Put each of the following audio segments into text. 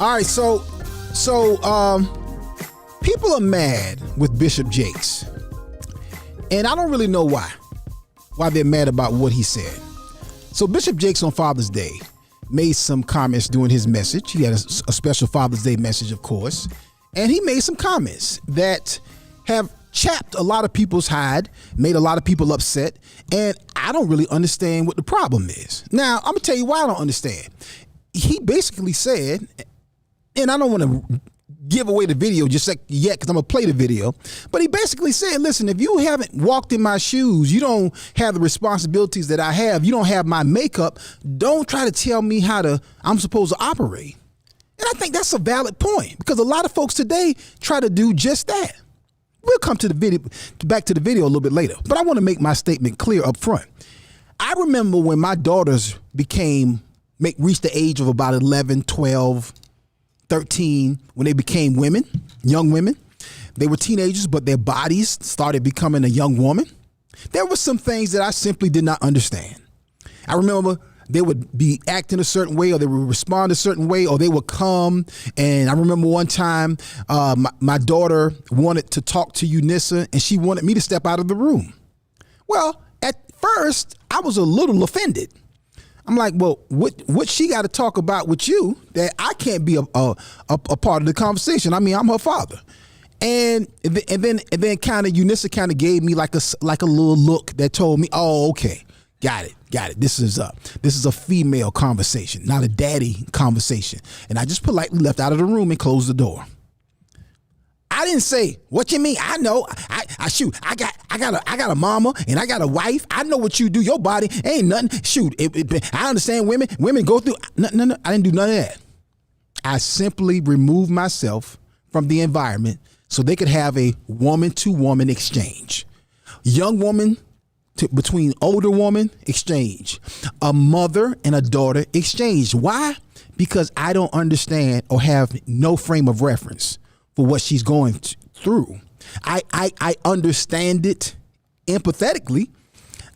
All right, so people are mad with Bishop Jakes, and I don't really know why they're mad about what he said. So Bishop Jakes on Father's Day made some comments during his message. He had a special Father's Day message, of course, and he made some comments that have chapped a lot of people's hide, made a lot of people upset, and I don't really understand what the problem is. Now, I'm gonna tell you why I don't understand. He basically said, and I don't want to give away the video just yet because I'm going to play the video. But he basically said, listen, if you haven't walked in my shoes, you don't have the responsibilities that I have, you don't have my makeup, don't try to tell me how I'm supposed to operate. And I think that's a valid point because a lot of folks today try to do just that. We'll come to the video, back to the video a little bit later. But I want to make my statement clear up front. I remember when my daughters reached the age of about 11, 12, 13, when they became women, young women. They were teenagers, but their bodies started becoming a young woman. There were some things that I simply did not understand. I remember they would be acting a certain way, or they would respond a certain way, or they would come. And I remember one time my daughter wanted to talk to Eunice, and she wanted me to step out of the room. Well, at first, I was a little offended. I'm like, well, what she got to talk about with you that I can't be a part of the conversation? I mean, I'm her father. And then kind of Eunice kind of gave me like a little look that told me, oh, okay, got it. This is a female conversation, not a daddy conversation. And I just politely left out of the room and closed the door. I didn't say, what you mean? I know. I got a mama and I got a wife. I know what you do. Your body ain't nothing. Shoot, I understand women go through. No. I didn't do none of that. I simply removed myself from the environment so they could have a woman to woman exchange. Young woman between older woman exchange. A mother and a daughter exchange. Why? Because I don't understand or have no frame of reference for what she's going through. I understand it empathetically.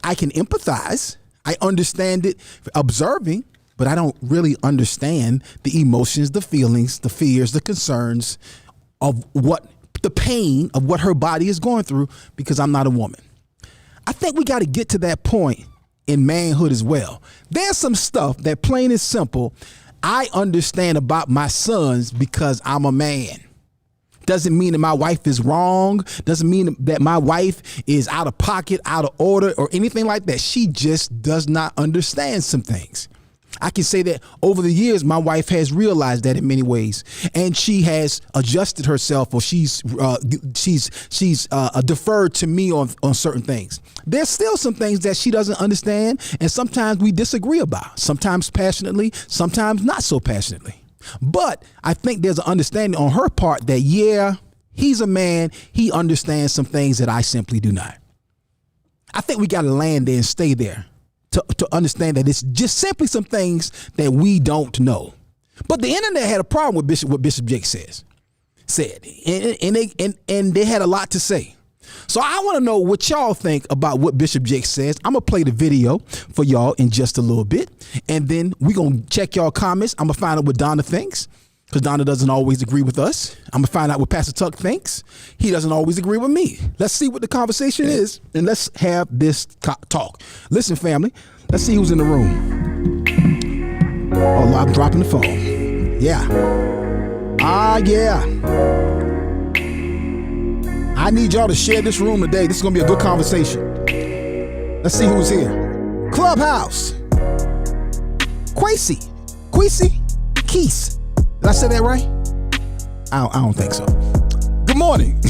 I can empathize. I understand it observing, but I don't really understand the emotions, the feelings, the fears, the concerns of the pain of what her body is going through because I'm not a woman. I think we got to get to that point in manhood as well. There's some stuff that plain and simple I understand about my sons because I'm a man. Doesn't mean that my wife is wrong. Doesn't mean that my wife is out of pocket, out of order, or anything like that. She just does not understand some things. I can say that over the years, my wife has realized that in many ways, and she has adjusted herself, or she's deferred to me on certain things. There's still some things that she doesn't understand, and sometimes we disagree about. Sometimes passionately, sometimes not so passionately. But I think there's an understanding on her part that, yeah, he's a man. He understands some things that I simply do not. I think we got to land there and stay there to understand that it's just simply some things that we don't know. But the internet had a problem with what Bishop Jakes said, and they had a lot to say. So I want to know what y'all think about what Bishop Jakes says. I'm going to play the video for y'all in just a little bit. And then we're going to check y'all comments. I'm going to find out what Donna thinks, because Donna doesn't always agree with us. I'm going to find out what Pastor Tuck thinks. He doesn't always agree with me. Let's see what the conversation is, and let's have this talk. Listen, family, let's see who's in the room. Oh, I'm dropping the phone. Yeah. Yeah. I need y'all to share this room today. This is going to be a good conversation. Let's see who's here. Clubhouse. Quasi. Keese. Did I say that right? I don't think so. Good morning.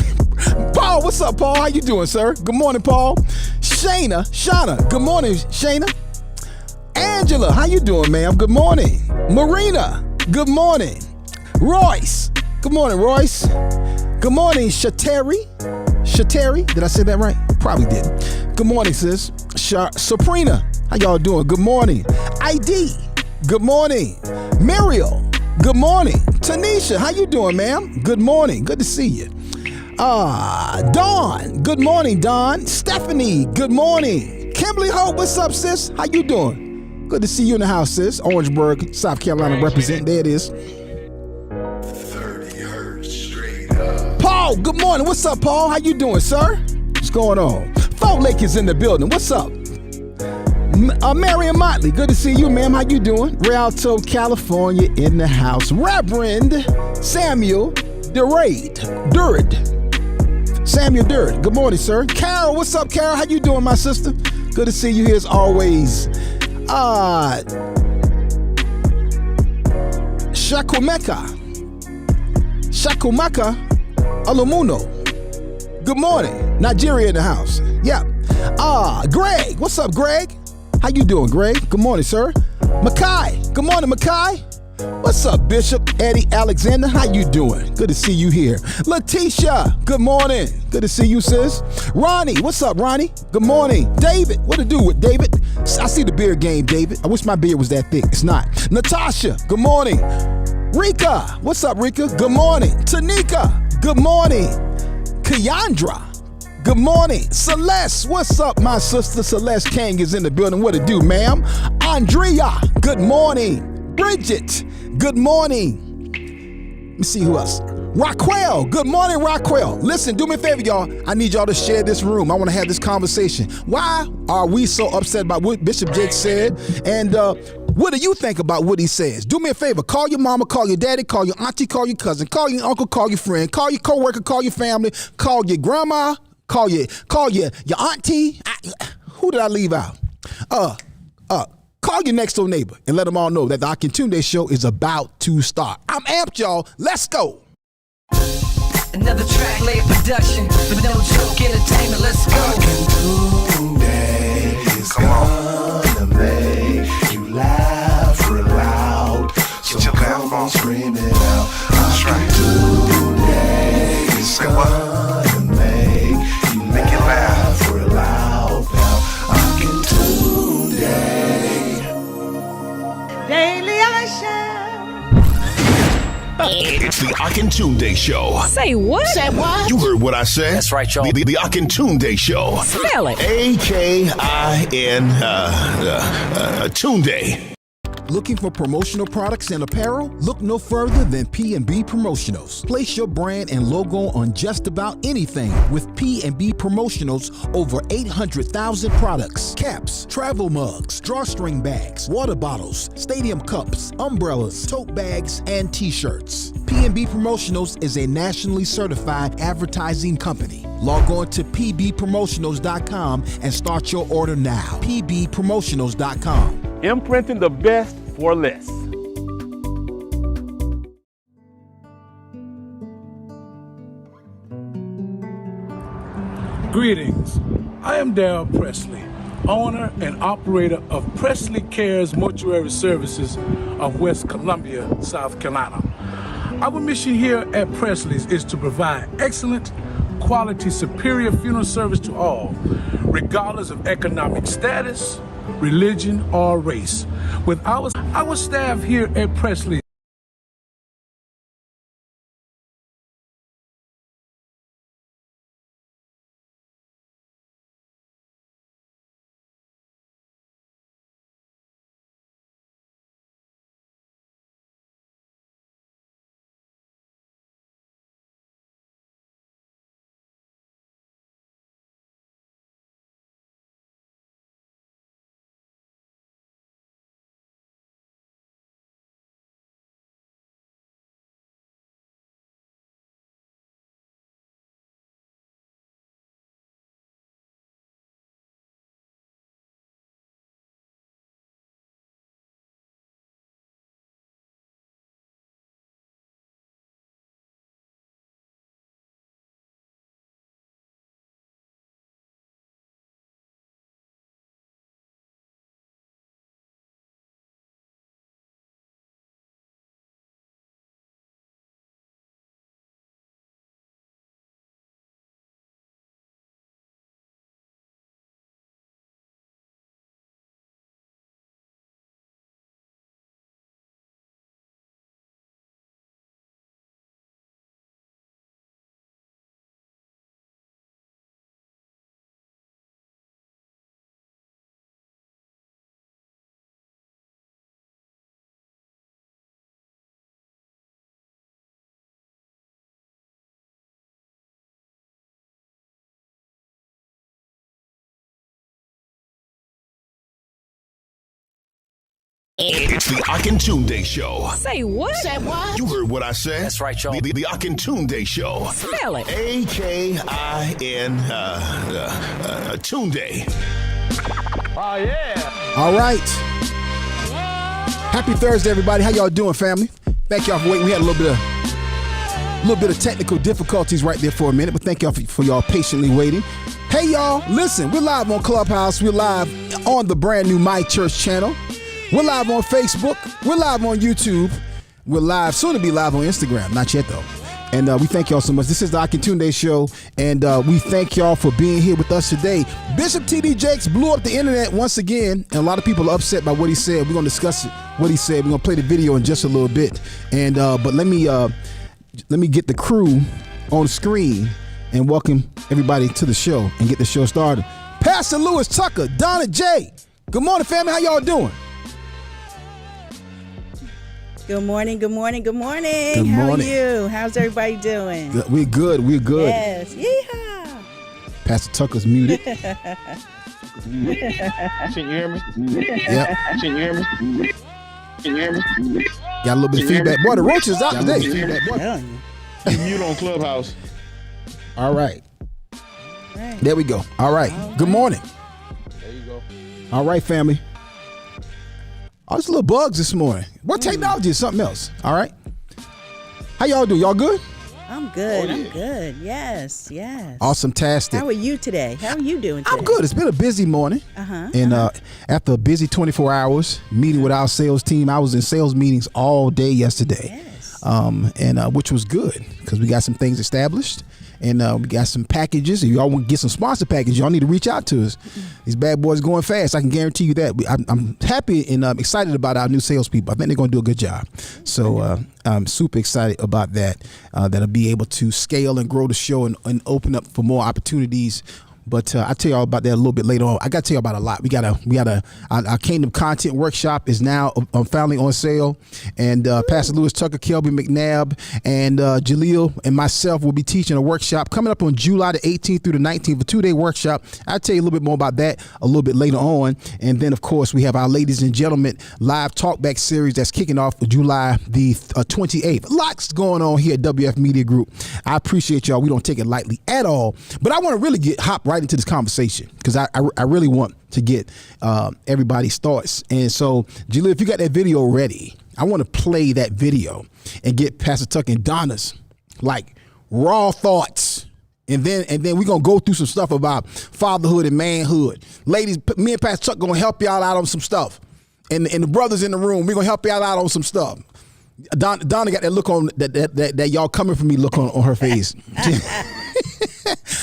Paul, what's up, Paul? How you doing, sir? Good morning, Paul. Shauna. Good morning, Shayna. Angela, how you doing, ma'am? Good morning. Marina. Good morning. Royce. Good morning, Royce. Good morning, Shateri. Did I say that right? Probably did. Good morning, sis. Sabrina, how y'all doing? Good morning. ID. Good morning. Muriel. Good morning. Tanisha, how you doing, ma'am? Good morning. Good to see you. Dawn. Good morning, Dawn. Stephanie. Good morning. Kimberly Hope, what's up, sis? How you doing? Good to see you in the house, sis. Orangeburg, South Carolina representing. There it is. Oh, good morning. What's up, Paul? How you doing, sir? What's going on? Folk Lake is in the building. What's up? Marion Motley, good to see you, ma'am. How you doing? Rialto, California, in the house. Reverend Samuel Durd. Samuel Durd. Good morning, sir. Carol, what's up, Carol? How you doing, my sister? Good to see you here as always. Shakumaka Alumuno. Good morning. Nigeria in the house. Yeah. Greg. What's up, Greg? How you doing, Greg? Good morning, sir. Makai. Good morning, Makai. What's up, Bishop Eddie Alexander? How you doing? Good to see you here. Letitia. Good morning. Good to see you, sis. Ronnie. What's up, Ronnie? Good morning. David. What to do with David? I see the beard game, David. I wish my beard was that thick. It's not. Natasha. Good morning. Rika. What's up, Rika? Good morning. Tanika. Good morning. Keandra. Good morning. Celeste, what's up, my sister? Celeste King is in the building. What it do, ma'am? Andrea, good morning. Bridget, good morning. Let me see who else. Raquel, good morning, Raquel. Listen, do me a favor, y'all. I need y'all to share this room. I want to have this conversation. Why are we so upset about what Bishop Jake said? And what do you think about what he says? Do me a favor. Call your mama, call your daddy, call your auntie, call your cousin, call your uncle, call your friend, call your coworker, call your family, call your grandma, call your auntie. Who did I leave out? Call your next door neighbor and let them all know that the Akintunde show is about to start. I'm amped, y'all. Let's go. Another track, layer production, but no joke, entertainment. Let's go. Akintunde is gonna make you laugh real loud. So come on, scream it out. Akintunde is gonna make you laugh real loud. Now, Akintunde. Daily I shall. It's the Akintunde Show. Say what? Say what? You heard what I said. That's right, y'all. The Akintunde Show. Spell it. Tunde. Looking for promotional products and apparel? Look no further than P&B Promotionals. Place your brand and logo on just about anything with P&B Promotionals. Over 800,000 products, caps, travel mugs, drawstring bags, water bottles, stadium cups, umbrellas, tote bags, and t-shirts. P&B Promotionals is a nationally certified advertising company. Log on to pbpromotionals.com and start your order now. pbpromotionals.com. Imprinting the best for less. Greetings. I am Darrell Presley, owner and operator of Presley Cares Mortuary Services of West Columbia, South Carolina. Our mission here at Presley's is to provide excellent, quality, superior funeral service to all, regardless of economic status, religion, or race. With our staff here at Presley It's the Akintunde Show. Say what? Say what? You heard what I said. That's right, y'all. The Akintunde Show. Spell it. A-K-I-N Tunde. Oh, yeah. All right. Happy Thursday, everybody. How y'all doing, family? Thank y'all for waiting. We had a little bit of technical difficulties right there for a minute, but thank y'all for y'all patiently waiting. Hey, y'all, listen, we're live on Clubhouse. We're live on the brand new My Church channel. We're live on Facebook. We're live on YouTube. We're live, soon to be live on Instagram. Not yet, though. And we thank y'all so much. This is the Akintunde Show, and we thank y'all for being here with us today. Bishop T.D. Jakes blew up the internet once again, and a lot of people are upset by what he said. We're going to discuss what he said. We're going to play the video in just a little bit. And but let me get the crew on screen and welcome everybody to the show and get the show started. Pastor Lewis Tucker, Donna J. Good morning, family. How y'all doing? Good morning, good morning, good morning. Good morning. How are you? How's everybody doing? We're good. We're good. Yes. Yeehaw. Pastor Tucker's muted. Can you hear me? Yep. Can you hear me? Can you hear me? Got a little bit of feedback. Boy, the roaches out today. Telling you. You mute on Clubhouse. All right. Right. There we go. All right. Good morning. There you go. All right, family. Oh, there's a little bugs this morning. What technology is something else? All right. How y'all do? Y'all good? I'm good. Oh, yeah. I'm good. Yes. Yes. Awesome-tastic. How are you today? How are you doing today? I'm good. It's been a busy morning. And after a busy 24 hours meeting with our sales team, I was in sales meetings all day yesterday. Yes. Which was good because we got some things established. And we got some packages. If y'all want to get some sponsor packages, y'all need to reach out to us. These bad boys going fast. I can guarantee you that. I'm happy and excited about our new salespeople. I think they're going to do a good job. So I'm super excited about that. That'll be able to scale and grow the show and open up for more opportunities. But I'll tell y'all about that a little bit later on. I got to tell you about a lot. We got our Kingdom Content Workshop is now finally on sale. And Pastor Lewis Tucker, Kelby McNabb, and Jaleel and myself will be teaching a workshop coming up on July the 18th through the 19th, a 2-day workshop. I'll tell you a little bit more about that a little bit later on. And then, of course, we have our Ladies and Gentlemen live talkback series that's kicking off July the 28th. Lots going on here at WF Media Group. I appreciate y'all. We don't take it lightly at all. But I want to really hop right into this conversation because I really want to get everybody's thoughts. And so, Jaleel, if you got that video ready, I want to play that video and get Pastor Tucker and Donna's like raw thoughts. And then we're going to go through some stuff about fatherhood and manhood. Ladies, me and Pastor Tucker going to help y'all out on some stuff. And the brothers in the room, we're going to help y'all out on some stuff. Donna got that look on that y'all coming for me look on her face.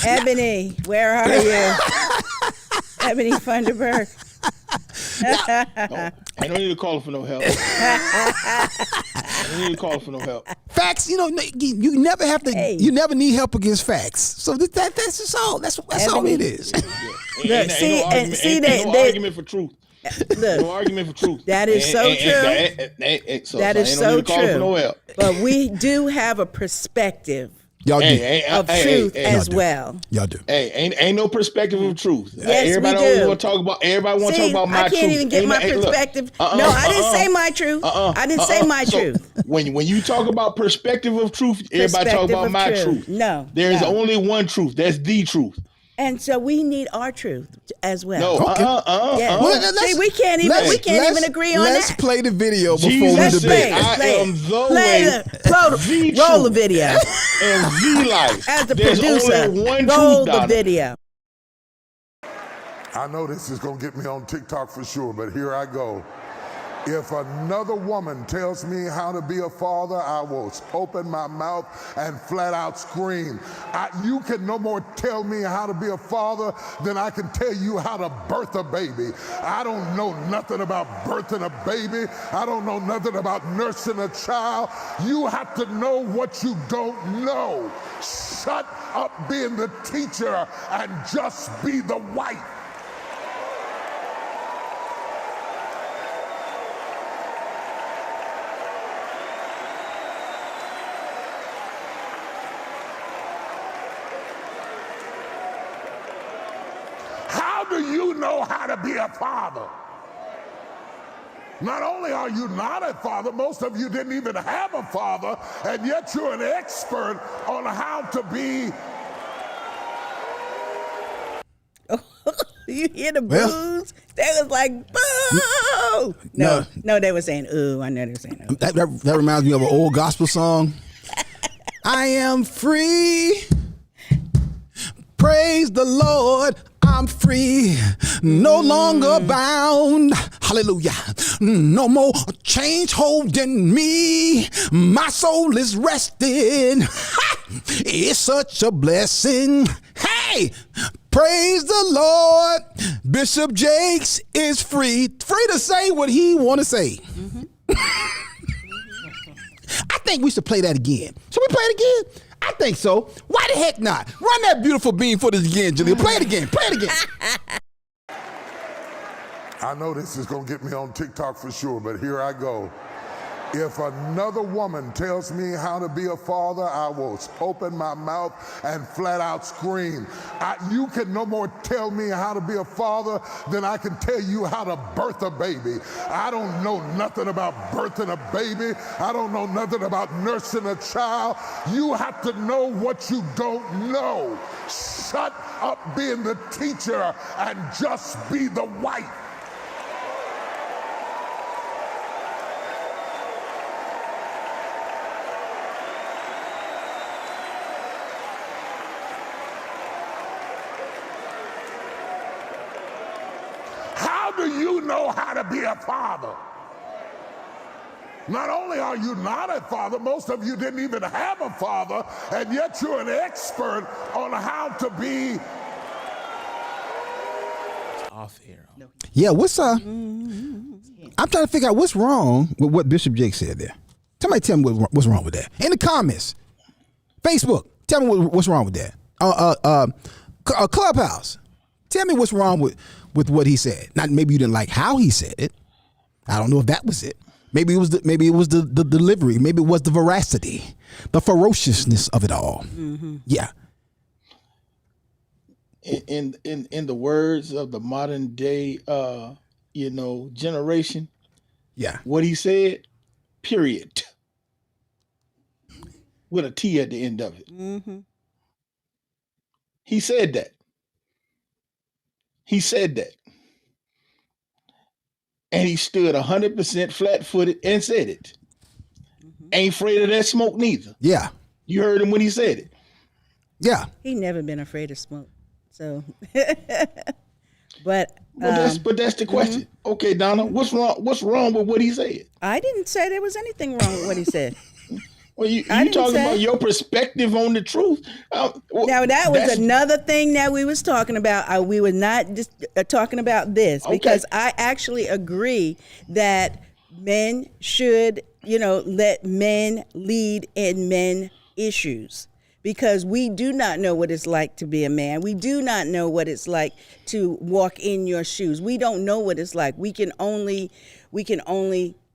Ebony, where are you? Ebony Funderburg. I don't need to call for no help. I don't need to call for no help. Facts, you never have to. Hey. You never need help against facts. So that's just all. That's all it is. Ain't no argument for truth. Look, No argument for truth. that is so true. That is so true. But we do have a perspective Y'all do. of truth as well. Y'all do. Hey, ain't no perspective of truth. Yes, everybody we do. always want to talk about. Everybody want to talk about my truth. I can't even get my perspective. No, I didn't say my truth. I didn't say my truth. When you talk about perspective of truth, everybody talk about my truth. No, there is only one truth. That's the truth. And so we need our truth as well. No, Well, see, we can't even agree on that. Let's play the video before Jesus we debate. said, I am the way, Roll the video. And the life. As the There's producer, only one roll truth, the Donna. video. I know this is going to get me on TikTok for sure, but here I go. If another woman tells me how to be a father, I will open my mouth and flat out scream. You can no more tell me how to be a father than I can tell you how to birth a baby. I don't know nothing about birthing a baby. I don't know nothing about nursing a child. You have to know what you don't know. Shut up being the teacher and just be the wife. How do you know how to be a father? Not only are you not a father, most of you didn't even have a father, and yet you're an expert on how to be. You hear the boos? They was like, boo! No, they were saying, ooh. I know they were saying, ooh. That reminds me of an old gospel song. I am free. Praise the Lord. I'm free. No longer bound. Hallelujah. No more chains holding me. My soul is resting. It's such a blessing. Hey, praise the Lord. Bishop Jakes is free to say what he want to say. I think we should play that again. Should we play it again? I think so. Why the heck not? Run that beautiful bean footage again, Julia. Play it again. Play it again. I know this is going to get me on TikTok for sure, but here I go. If another woman tells me how to be a father, I will open my mouth and flat out scream. You can no more tell me how to be a father than I can tell you how to birth a baby. I don't know nothing about birthing a baby. I don't know nothing about nursing a child. You have to know what you don't know. Shut up being the teacher and just be the wife. How do you know how to be a father? Not only are you not a father, most of you didn't even have a father, and yet you're an expert on how to be. Off air. Yeah, what's I'm trying to figure out what's wrong with what Bishop Jake said there. Somebody tell me what's wrong with that. In the comments. Facebook, tell me what's wrong with that. Clubhouse, tell me what's wrong with what he said. Not maybe you didn't like how he said it. I don't know if that was it. Maybe it was the delivery. Maybe it was the veracity, the ferociousness of it all. Mm-hmm. Yeah. In the words of the modern day generation. Yeah. What he said, period. With a T at the end of it. Mm-hmm. He said that. And he stood 100% flat-footed and said it. Mm-hmm. Ain't afraid of that smoke neither. Yeah. You heard him when he said it. Yeah. He never been afraid of smoke. So, but that's the question. Mm-hmm. Okay, Donna, what's wrong with what he said? I didn't say there was anything wrong with what he said. Well, you talking about your perspective on the truth. Now that was another thing that we was talking about. We were not just talking about this because I actually agree that men should, let men lead in men issues. Because we do not know what it's like to be a man. We do not know what it's like to walk in your shoes. We don't know what it's like. We can only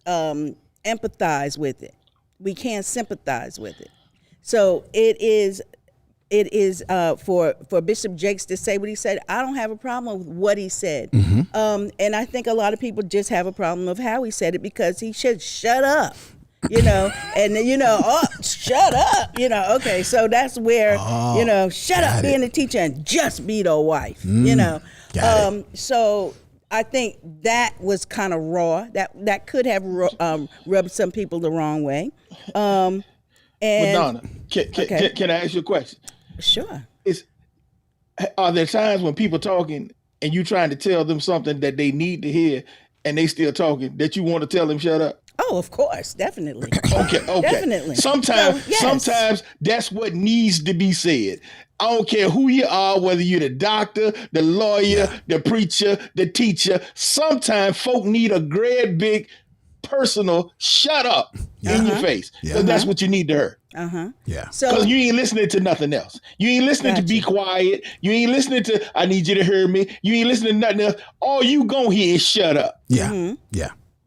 empathize with it. We can't sympathize with it. So it is for Bishop Jakes to say what he said. I don't have a problem with what he said. Mm-hmm. And I think a lot of people just have a problem of how he said it because he should shut up. Shut up, okay, so that's where, shut up being a teacher and just be the wife, So I think that was kind of raw. That could have rubbed some people the wrong way. And Madonna, can I ask you a question? Sure. Are there times when people talking and you trying to tell them something that they need to hear and they still talking that you want to tell them shut up? Oh, of course, definitely. Okay. Definitely. Sometimes that's what needs to be said. I don't care who you are, whether you're the doctor, the lawyer, the preacher, the teacher. Sometimes folk need a great big personal shut up in your face. Because that's what you need to hear. Yeah. Because you ain't listening to nothing else. You ain't listening to be quiet. You ain't listening to I need you to hear me. You ain't listening to nothing else. All you gonna hear is shut up. Yeah. Mm-hmm.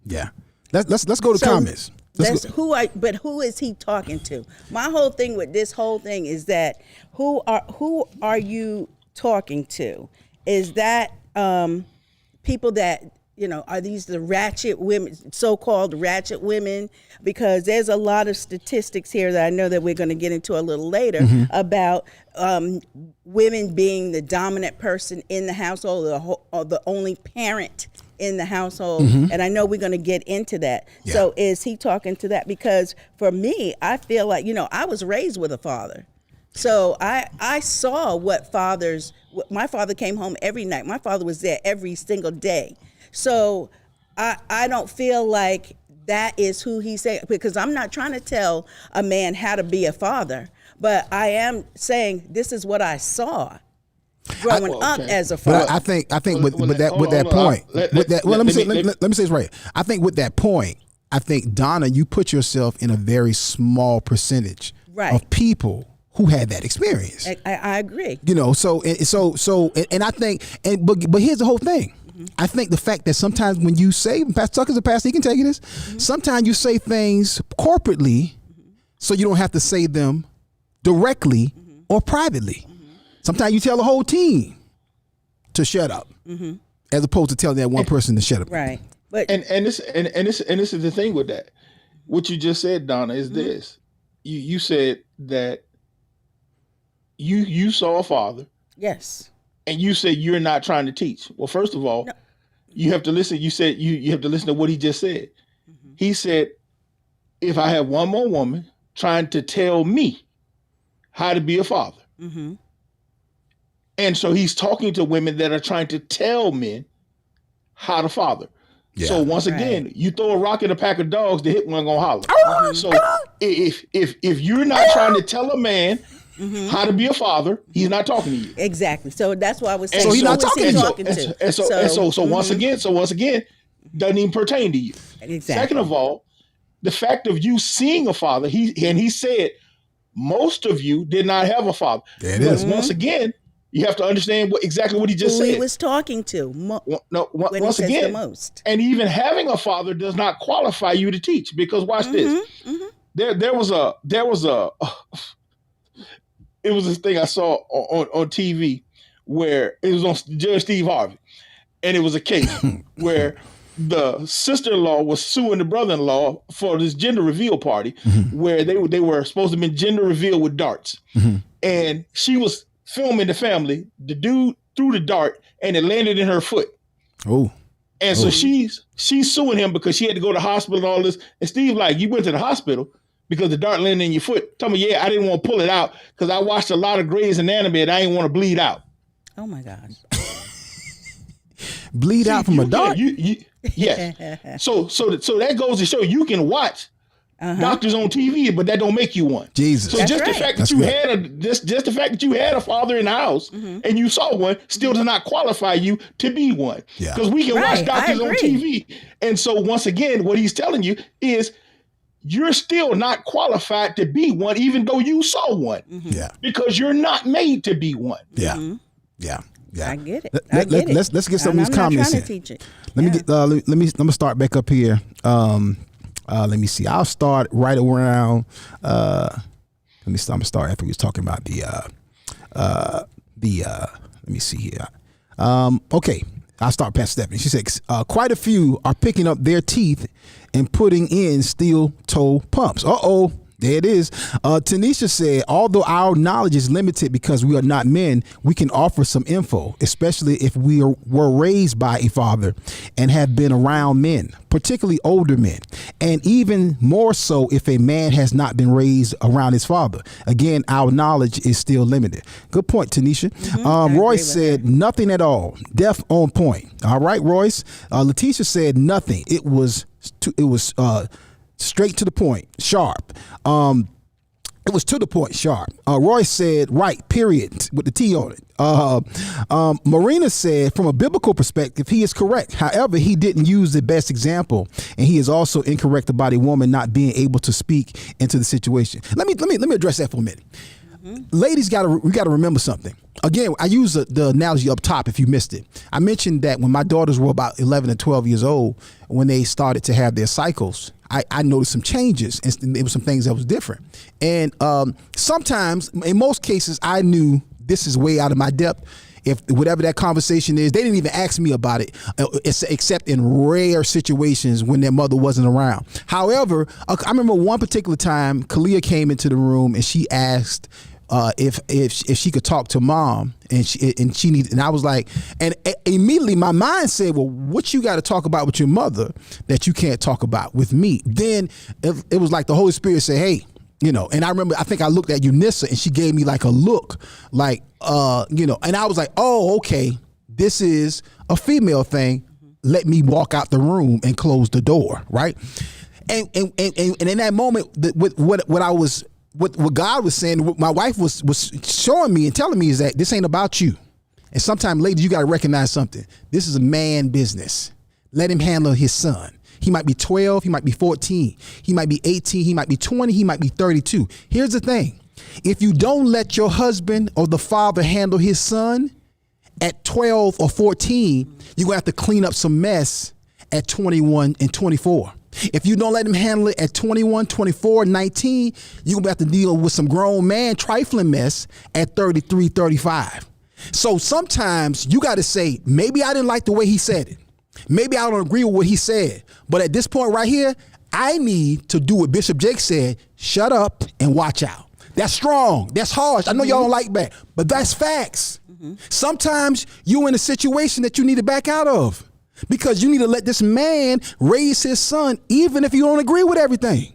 Yeah. Let's go to comments. But who is he talking to? My whole thing with this whole thing is that who are you talking to? Is that people that are these the ratchet women, so-called ratchet women? Because there's a lot of statistics here that I know that we're going to get into a little later about women being the dominant person in the household, or the only parent in the household. And I know we're going to get into that. Yeah. So is he talking to that? Because for me, I feel like, I was raised with a father. So I saw what my father came home every night. My father was there every single day. So I don't feel like that is who he's saying, because I'm not trying to tell a man how to be a father, but I am saying this is what I saw growing up as a father. But I think with that point, let me say this right. I think with that point, I think, Donna, you put yourself in a very small percentage of people who had that experience. I agree. So I think, but here's the whole thing. I think the fact that sometimes when you say, Pastor Tucker's a pastor, he can tell you this. Sometimes you say things corporately, so you don't have to say them directly or privately. Sometimes you tell the whole team to shut up, as opposed to telling that one person to shut up. Right. But and this is the thing with that. What you just said, Donna, is this. You said that you saw a father. Yes. And you said you're not trying to teach. Well, first of all, you have to listen. You said you have to listen to what he just said. He said, if I have one more woman trying to tell me how to be a father. And so he's talking to women that are trying to tell men how to father. Yeah. So once again, you throw a rock at a pack of dogs, the hit one gonna holler. So if you're not trying to tell a man how to be a father, he's not talking to you. Exactly. So that's why I was saying. So he's not talking to you. So once again, doesn't even pertain to you. Exactly. Second of all, the fact of you seeing a father, he said most of you did not have a father. There it is. Once again, you have to understand exactly what he just said. Who he was talking to. Once again, the most. And even having a father does not qualify you to teach, because watch this. There was this thing I saw on TV where it was on Judge Steve Harvey, and it was a case where the sister-in-law was suing the brother-in-law for this gender reveal party, where they were supposed to have been gender revealed with darts, and she was filming the family. The dude threw the dart and it landed in her foot. Oh. And so she's suing him because she had to go to the hospital and all this. And Steve, like, you went to the hospital because the dart landed in your foot. Tell me, I didn't want to pull it out because I watched a lot of Grey's Anatomy and I didn't want to bleed out. Oh my gosh. Bleed out from a dart? Yes. So that goes to show you can watch doctors on TV, but that don't make you one. Jesus. So just the fact that you had just the fact that you had a father in the house and you saw one still does not qualify you to be one. Because we can watch doctors on TV. And so once again, what he's telling you is you're still not qualified to be one, even though you saw one. Yeah. Because you're not made to be one. Yeah. Yeah. I get it. Let's get some of these comments in. Teach it. Let me start back up here. Let me see. I'll start right around. I'm gonna start after we was talking about the. Let me see here. Okay, I'll start past Stephanie. She said, quite a few are picking up their teeth and putting in steel toe pumps. There it is. Tanisha said, although our knowledge is limited because we are not men, we can offer some info, especially if we were raised by a father and have been around men, particularly older men, and even more so if a man has not been raised around his father. Again, our knowledge is still limited. Good point, Tanisha. Royce said, nothing at all. Deaf on point. All right, Royce. Letitia said, nothing. It was straight to the point, sharp. It was to the point, sharp. Royce said, right, period, with the T on it. Marina said, from a biblical perspective, he is correct. However, he didn't use the best example, and he is also incorrect about a woman not being able to speak into the situation. Let me address that for a minute. Ladies, we gotta remember something. Again, I use the analogy up top if you missed it. I mentioned that when my daughters were about 11 and 12 years old, when they started to have their cycles, I noticed some changes, and there were some things that was different. And sometimes, in most cases, I knew this is way out of my depth, if whatever that conversation is, they didn't even ask me about it, except in rare situations when their mother wasn't around. However, I remember one particular time, Kalia came into the room and she asked if she could talk to mom, and she needed, and I was like, and immediately my mind said, well, what you got to talk about with your mother that you can't talk about with me? Then it was like the Holy Spirit said, hey, you know, and I remember, I think I looked at Eunice and she gave me like a look, like, you know, and I was like, oh, okay, this is a female thing. Let me walk out the room and close the door, right? And in that moment, what God was saying, what my wife was showing me and telling me is that this ain't about you. And sometimes, ladies, you got to recognize something. This is a man business. Let him handle his son. He might be 12, he might be 14, he might be 18, he might be 20, he might be 32. Here's the thing. If you don't let your husband or the father handle his son at 12 or 14, you're going to have to clean up some mess at 21 and 24. If you don't let him handle it at 21, 24, 19, you're going to have to deal with some grown man trifling mess at 33, 35. So sometimes you got to say, maybe I didn't like the way he said it. Maybe I don't agree with what he said. But at this point right here, I need to do what Bishop Jake said, shut up and watch out. That's strong. That's harsh. I know y'all don't like that, but that's facts. Sometimes you're in a situation that you need to back out of because you need to let this man raise his son, even if you don't agree with everything.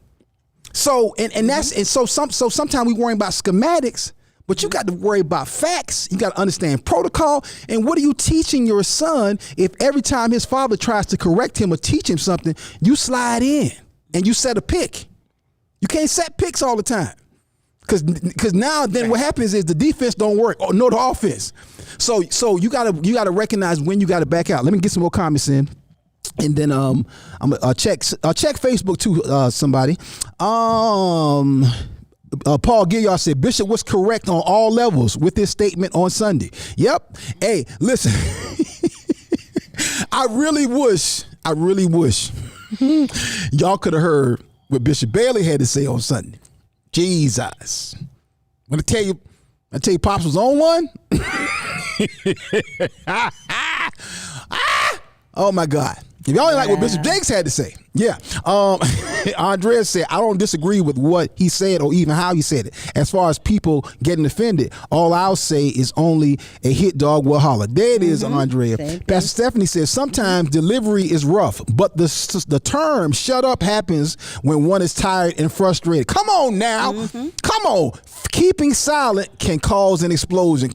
So, so sometimes we worry about schematics, but you got to worry about facts. You got to understand protocol. And what are you teaching your son if every time his father tries to correct him or teach him something, you slide in and you set a pick? You can't set picks all the time. Because now then what happens is the defense don't work or no the offense. So you gotta recognize when you gotta back out. Let me get some more comments in. And then I'm check Facebook too, somebody. Paul Gilliard said Bishop was correct on all levels with his statement on Sunday. Yep. Hey, listen. I really wish y'all could have heard what Bishop Bailey had to say on Sunday. Jesus. I tell you, Pops was on one. Oh my God. If y'all ain't like what Bishop Jakes had to say, yeah. Andrea said, I don't disagree with what he said or even how he said it. As far as people getting offended, all I'll say is only a hit dog will holler. There it is, Andrea. Pastor Stephanie says, sometimes delivery is rough, but the term shut up happens when one is tired and frustrated. Come on now. Come on. Keeping silent can cause an explosion.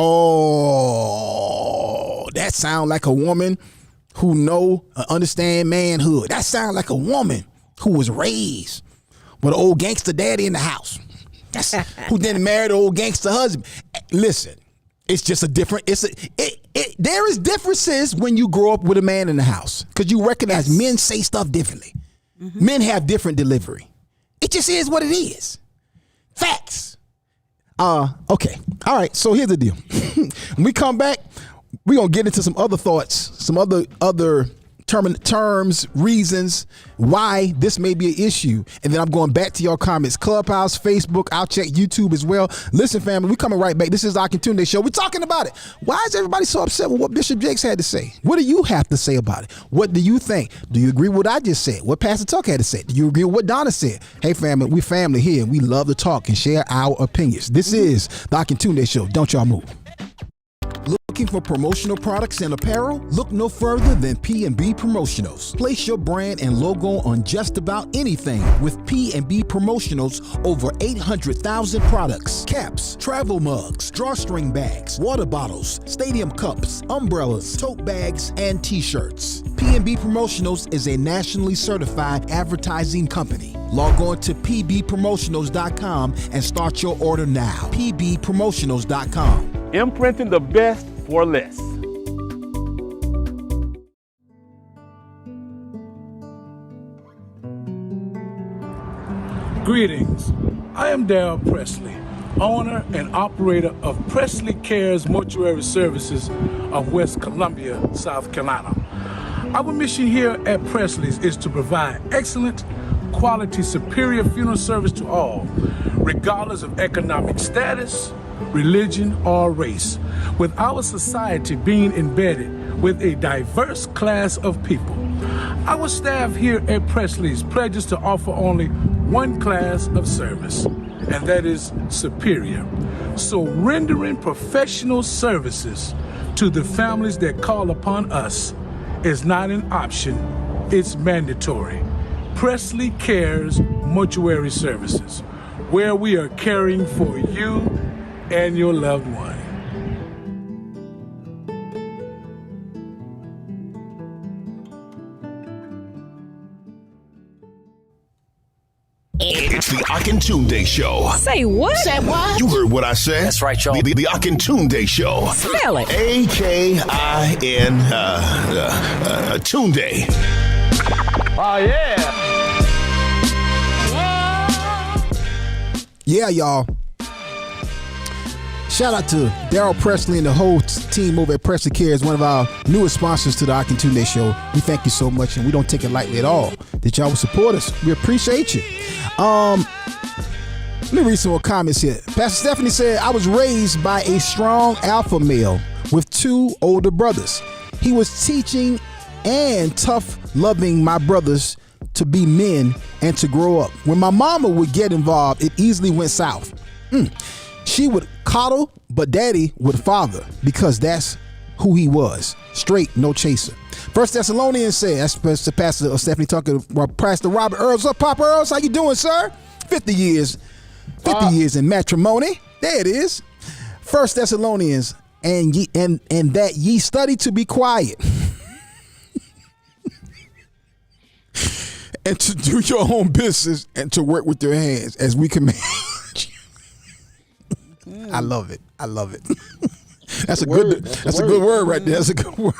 Oh, that sound like a woman who understand manhood. That sound like a woman who was raised with an old gangster daddy in the house. That's who then married an old gangster husband. Listen, it's just a different. There is differences when you grow up with a man in the house because you recognize men say stuff differently. Men have different delivery. It just is what it is. Facts. Okay. All right. So here's the deal. When we come back, we're going to get into some other thoughts, some other terms, reasons why this may be an issue. And then I'm going back to your comments. Clubhouse, Facebook, I'll check YouTube as well. Listen, family, we're coming right back. This is the Akintunde Show. We're talking about it. Why is everybody so upset with what Bishop Jakes had to say? What do you have to say about it? What do you think? Do you agree with what I just said? What Pastor Tuck had to say? Do you agree with what Donna said? Hey, family, we family here. We love to talk and share our opinions. This is the Akintunde Show. Don't y'all move. Looking for promotional products and apparel? Look no further than P&B Promotionals. Place your brand and logo on just about anything with P&B Promotionals. Over 800,000 products, caps, travel mugs, drawstring bags, water bottles, stadium cups, umbrellas, tote bags, and t-shirts. P&B Promotionals is a nationally certified advertising company. Log on to pbpromotionals.com and start your order now. pbpromotionals.com. Imprinting the best for less. Greetings. I am Darryl Presley, owner and operator of Presley Cares Mortuary Services of West Columbia, South Carolina. Our mission here at Presley's is to provide excellent, quality, superior funeral service to all, regardless of economic status, religion, or race. With our society being embedded with a diverse class of people, our staff here at Presley's pledges to offer only one class of service, and that is superior. So rendering professional services to the families that call upon us is not an option, it's mandatory. Presley Cares Mortuary Services, where we are caring for you and your loved one. It's the Akintunde Show. Say what? Say what? You heard what I said. That's right, y'all. The Akintunde Show. Spell it. Akin Tunde. Oh, yeah. Yeah, y'all. Shout out to Daryl Presley and the whole team over at Presley Cares, one of our newest sponsors to the Akintunde Show. We thank you so much, and we don't take it lightly at all that y'all will support us. We appreciate you. Let me read some more comments here. Pastor Stephanie said, I was raised by a strong alpha male with 2 older brothers. He was teaching and tough loving my brothers to be men and to grow up. When my mama would get involved, it easily went south. She would coddle, but daddy would father because that's who he was. Straight, no chaser. First Thessalonians said, that's Pastor Stephanie talking about Pastor Robert Earls. What's up, Papa Earls? How you doing, sir? 50 years in matrimony. There it is. First Thessalonians, and that ye study to be quiet and to do your own business and to work with your hands as we command you. I love it. I love it. That's a good word right there. That's a good word.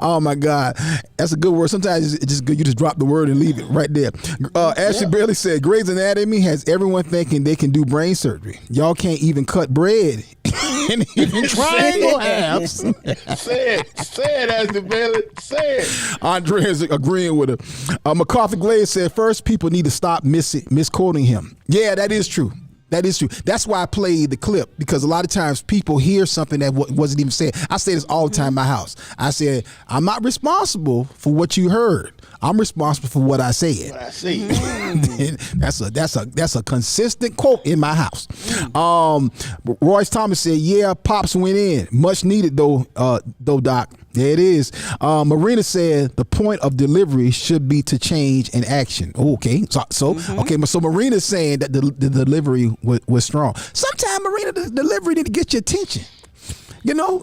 Oh my God, that's a good word. Sometimes it's just good. You just drop the word and leave it right there. Ashley Bailey said, Grey's Anatomy has everyone thinking they can do brain surgery. Y'all can't even cut bread and even triangle halves. Say it, Ashley Bailey. Say it. Andrea's agreeing with her. McCarthy Glaze said, first people need to stop misquoting him. Yeah, that is true. That is true. That's why I played the clip, because a lot of times people hear something that wasn't even said. I say this all the time in my house. I said, I'm not responsible for what you heard. I'm responsible for what I said. What I see. That's a consistent quote in my house. Royce Thomas said, yeah, Pops went in. Much needed though, Doc. There it is. Marina said the point of delivery should be to change in action. Okay. So Marina's saying that the delivery was strong. Sometimes, Marina, the delivery need to get your attention. Even on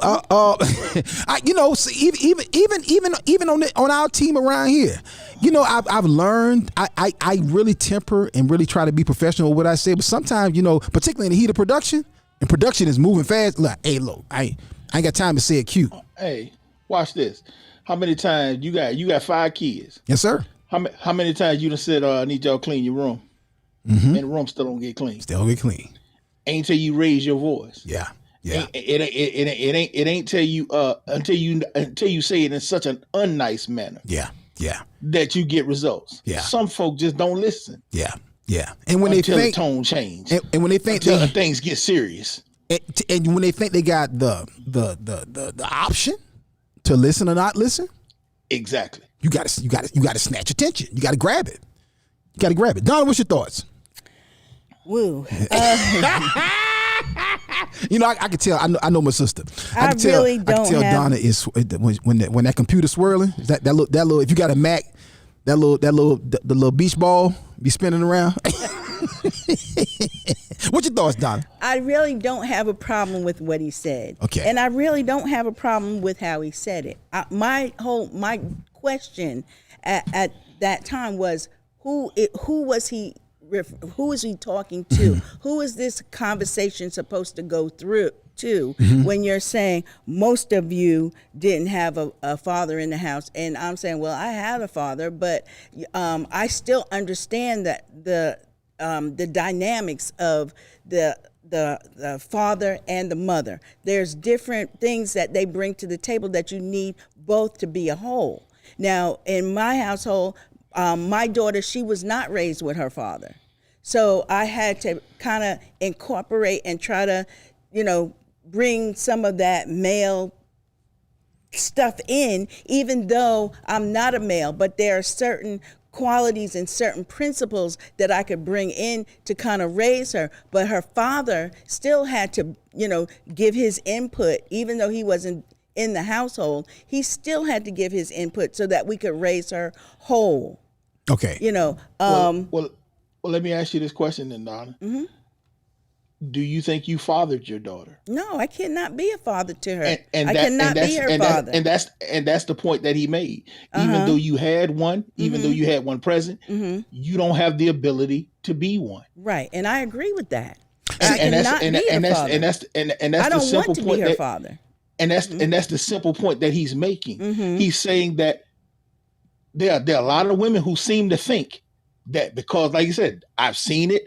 our team around here, I've learned I really temper and really try to be professional with what I say. But sometimes, particularly in the heat of production, and production is moving fast. Like, hey, look, I ain't got time to say it cute. Hey, watch this. How many times you got 5 kids? Yes, sir. How many times you done said, I need y'all to clean your room? And the room still don't get clean. Still don't get clean. Ain't till you raise your voice. Yeah. Yeah. It ain't till you until you say it in such an unnice manner. Yeah. Yeah. That you get results. Yeah. Some folk just don't listen. Yeah. Yeah. And when until they think the tone change. And when they think until things get serious. And when they think they got the option to listen or not listen. Exactly. You got to snatch attention. You got to grab it. Donna, what's your thoughts? Woo. I can tell. I know my sister. I really don't I can tell Donna is when that computer swirling. That little. If you got a Mac, the little beach ball be spinning around. What's your thoughts, Donna? I really don't have a problem with what he said. Okay. And I really don't have a problem with how he said it. My question at that time was who was he talking to? Who is this conversation supposed to go through to when you're saying most of you didn't have a father in the house? And I'm saying, well, I had a father, but I still understand that the dynamics of the father and the mother. There's different things that they bring to the table that you need both to be a whole. Now, in my household, my daughter, she was not raised with her father. So I had to kind of incorporate and try to, bring some of that male stuff in, even though I'm not a male, but there are certain qualities and certain principles that I could bring in to kind of raise her. But her father still had to, give his input, even though he wasn't in the household, he still had to give his input so that we could raise her whole. Okay. Well, let me ask you this question then, Donna. Mm-hmm. Do you think you fathered your daughter? No, I cannot be a father to her. I cannot be her father. And that's the point that he made. Even though you had one, even though you had one present, you don't have the ability to be one. Right, and I agree with that. And that's I don't the simple want to point be her father. And that's the simple point that he's making. He's saying that there are a lot of women who seem to think that because, like you said, I've seen it.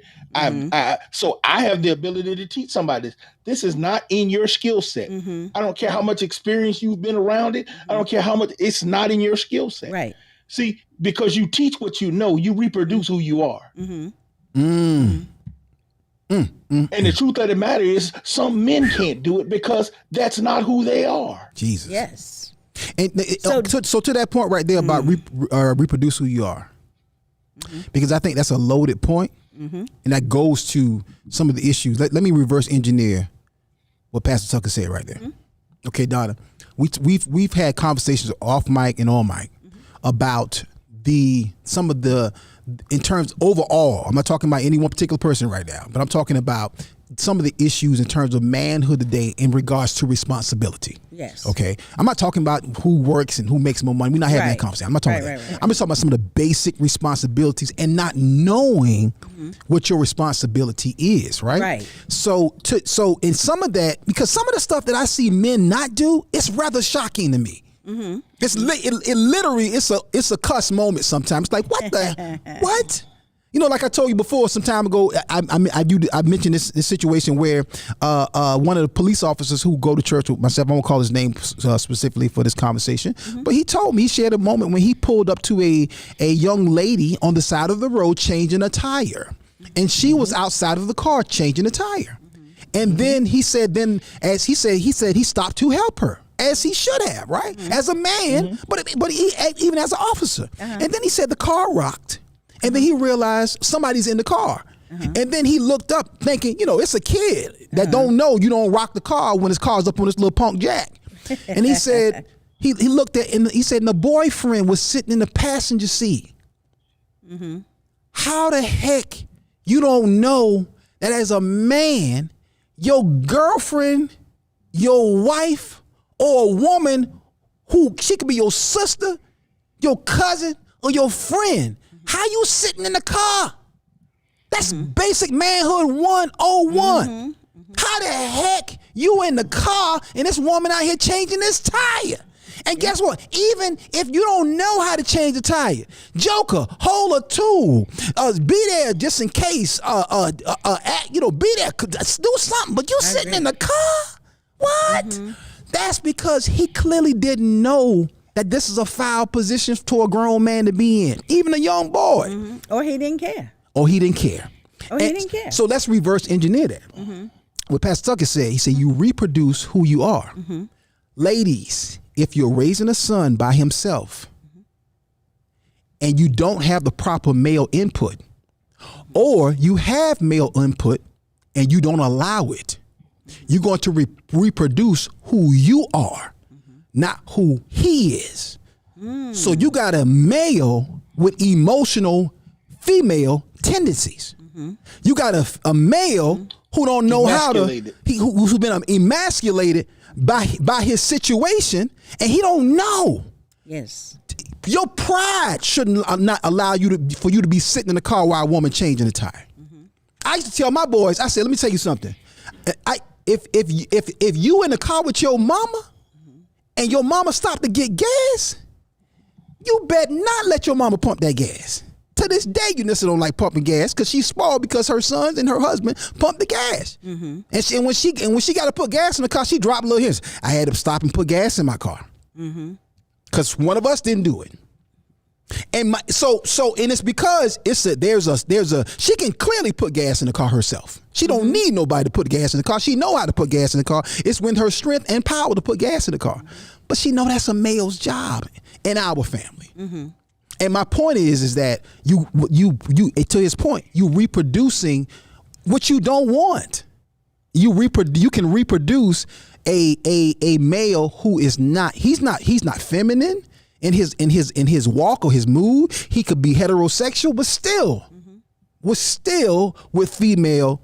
So I have the ability to teach somebody this. This is not in your skill set. I don't care how much experience you've been around it. I don't care how much, it's not in your skill set. Right. See, because you teach what you know, you reproduce who you are. And the truth of the matter is some men can't do it because that's not who they are. Jesus. Yes. And so to that point right there about reproduce who you are, because I think that's a loaded point. And that goes to some of the issues. Let me reverse engineer what Pastor Tucker said right there. Okay, Donna, we've had conversations off mic and on mic about some of the, in terms overall, I'm not talking about any one particular person right now, but I'm talking about some of the issues in terms of manhood today in regards to responsibility. Yes. Okay. I'm not talking about who works and who makes more money. We're not having that conversation. I'm not talking about that. I'm just talking about some of the basic responsibilities and not knowing what your responsibility is, right? Right. So in some of that, because some of the stuff that I see men not do, it's rather shocking to me. It's literally it's a cuss moment sometimes. It's like, what the what? Like I told you before some time ago, I mentioned this situation where one of the police officers who go to church with myself, I won't call his name specifically for this conversation, but he told me, he shared a moment when he pulled up to a young lady on the side of the road changing a tire. And she was outside of the car changing a tire. And then he said, as he said he stopped to help her. As he should have, right? As a man, but he, even as an officer. And then he said the car rocked. And then he realized somebody's in the car. And then he looked up thinking, it's a kid that don't know you don't rock the car when his car's up on this little punk jack. And he said, he looked at, and he said, and the boyfriend was sitting in the passenger seat. How the heck you don't know that as a man, your girlfriend, your wife, or a woman who, she could be your sister, your cousin, or your friend, how you sitting in the car? That's basic manhood 101. How the heck you in the car and this woman out here changing this tire? And guess what? Even if you don't know how to change the tire, Joker, hold a tool, be there just in case, be there, do something, but you sitting in the car? What? That's because he clearly didn't know that this is a foul position for a grown man to be in, even a young boy. Or he didn't care. So let's reverse engineer that. What Pastor Tucker said, he said, you reproduce who you are. Ladies, if you're raising a son by himself and you don't have the proper male input, or you have male input and you don't allow it, you're going to reproduce who you are, not who he is. So you got a male with emotional female tendencies. You got a male who don't know how to, who's been emasculated by his situation, and he don't know. Yes. Your pride shouldn't not allow for you to be sitting in the car while a woman changing the tire. I used to tell my boys, I said, let me tell you something. If you in the car with your mama and your mama stopped to get gas, you better not let your mama pump that gas. To this day, Eunice don't like pumping gas because she's spoiled because her sons and her husband pump the gas. And when she got to put gas in the car, she dropped little hints. I had to stop and put gas in my car because one of us didn't do it. And it's because there's a she can clearly put gas in the car herself. She don't need nobody to put gas in the car. She know how to put gas in the car. It's with her strength and power to put gas in the car. But she know that's a male's job in our family. And my point is that you to his point, you reproducing what you don't want. You can reproduce a male who is not feminine in his walk or his mood. He could be heterosexual, but still with female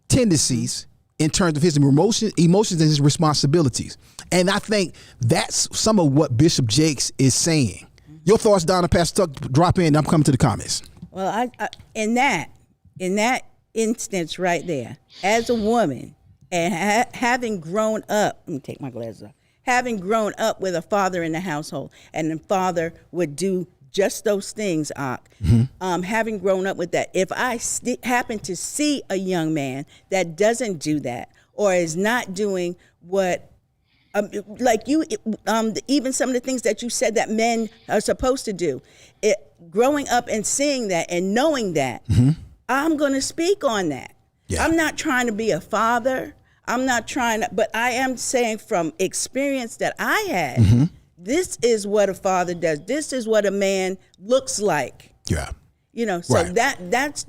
tendencies in terms of his emotions and his responsibilities. And I think that's some of what Bishop Jakes is saying. Your thoughts, Donna, Pastor Tuck, drop in. I'm coming to the comments. Well, I in that instance right there, as a woman and having grown up, let me take my glasses off, having grown up with a father in the household, and the father would do just those things, having grown up with that, if I happen to see a young man that doesn't do that or is not doing what like you, even some of the things that you said that men are supposed to do, growing up and seeing that and knowing that, I'm going to speak on that. Yeah. I'm not trying to be a father. I'm not trying to, but I am saying from experience that I had, this is what a father does. This is what a man looks like. Yeah. You know, so that's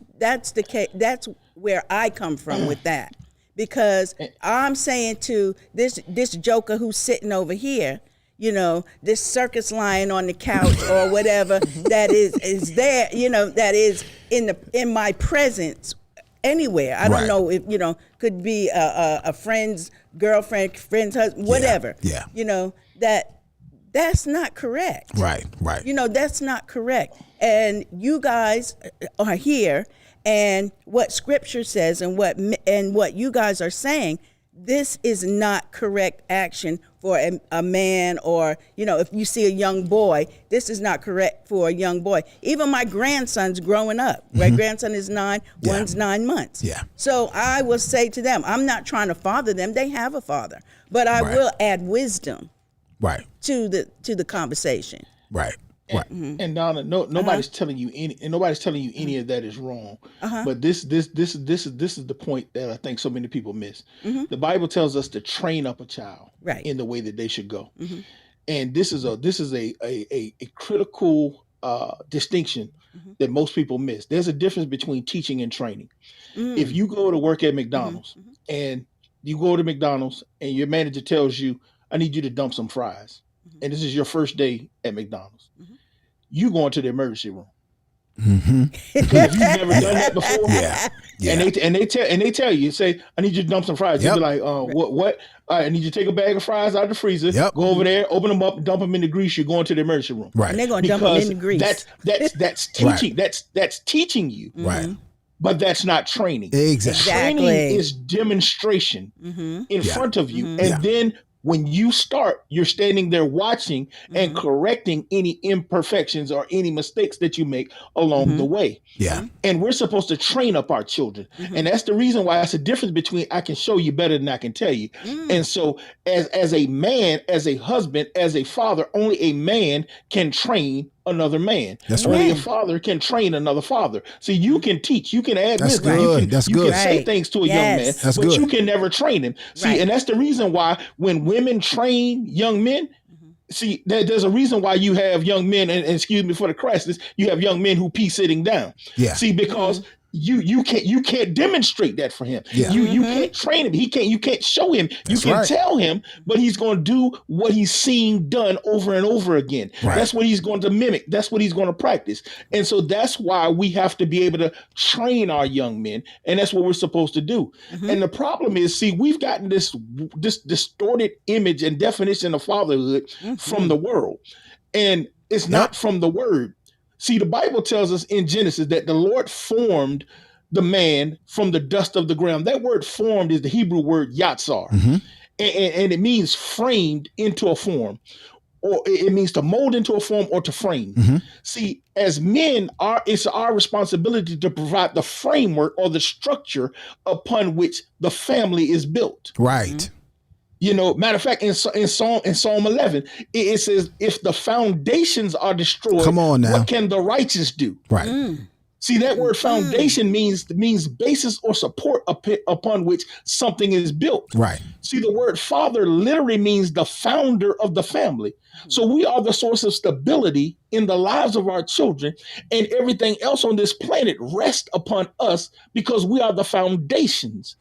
the case. That's where I come from with that. Because I'm saying to this joker who's sitting over here, you know, this circus lion on the couch or whatever that is there, you know, that is in my presence anywhere. I don't know if, you know, could be a friend's girlfriend, friend's husband, whatever. Yeah. You know, that's not correct. Right. You know, that's not correct. And you guys are here. And what Scripture says and what you guys are saying, this is not correct action for a man, or, you know, if you see a young boy, this is not correct for a young boy. Even my grandson's growing up. My grandson is 9, one's 9 months. Yeah. So I will say to them, I'm not trying to father them. They have a father. But I will add wisdom to the conversation. Right. And Donna, nobody's telling you any of that is wrong. But this is the point that I think so many people miss. The Bible tells us to train up a child in the way that they should go. And this is a critical distinction that most people miss. There's a difference between teaching and training. If you go to work at McDonald's and you go to McDonald's and your manager tells you, I need you to dump some fries, and this is your first day at McDonald's, you go into the emergency room. Because if you've never done that before, and they tell you, say, I need you to dump some fries. You'll be like, what? All right, I need you to take a bag of fries out of the freezer, go over there, open them up, dump them in the grease. You're going to the emergency room, And they're going to dump them in the grease. That's teaching. That's teaching you, but that's not training. Exactly. Training is demonstration in front of you, and then when you start, you're standing there watching and correcting any imperfections or any mistakes that you make along the way. Yeah. And we're supposed to train up our children. And that's the reason why it's a difference between I can show you better than I can tell you. And so as a man, as a husband, as a father, only a man can train another man. That's only right. a father can train another father. So you can teach, you can add wisdom, good. you can say things to a young man, but you can never train him. See, and that's the reason why when women train young men, see, there's a reason why you have young men, and excuse me for the crassness, you have young men who pee sitting down. Yeah. See, because you can't demonstrate that for him. Yeah. You can't train him. You can't show him. You can tell him, but he's going to do what he's seeing done over and over again. That's what he's going to mimic. That's what he's going to practice. And so that's why we have to be able to train our young men, and that's what we're supposed to do. And the problem is, see, we've gotten this distorted image and definition of fatherhood from the world, and it's not from the word. See, the Bible tells us in Genesis that the Lord formed the man from the dust of the ground. That word formed is the Hebrew word yatsar, and it means framed into a form, or it means to mold into a form or to frame. See, as men, it's our responsibility to provide the framework or the structure upon which the family is built. Right. Matter of fact, in Psalm 11, it says, if the foundations are destroyed, come on now, what can the righteous do? Right. See, that word foundation means basis or support upon which something is built. Right. See, the word father literally means the founder of the family. So we are the source of stability in the lives of our children, and everything else on this planet rests upon us because we are the foundations.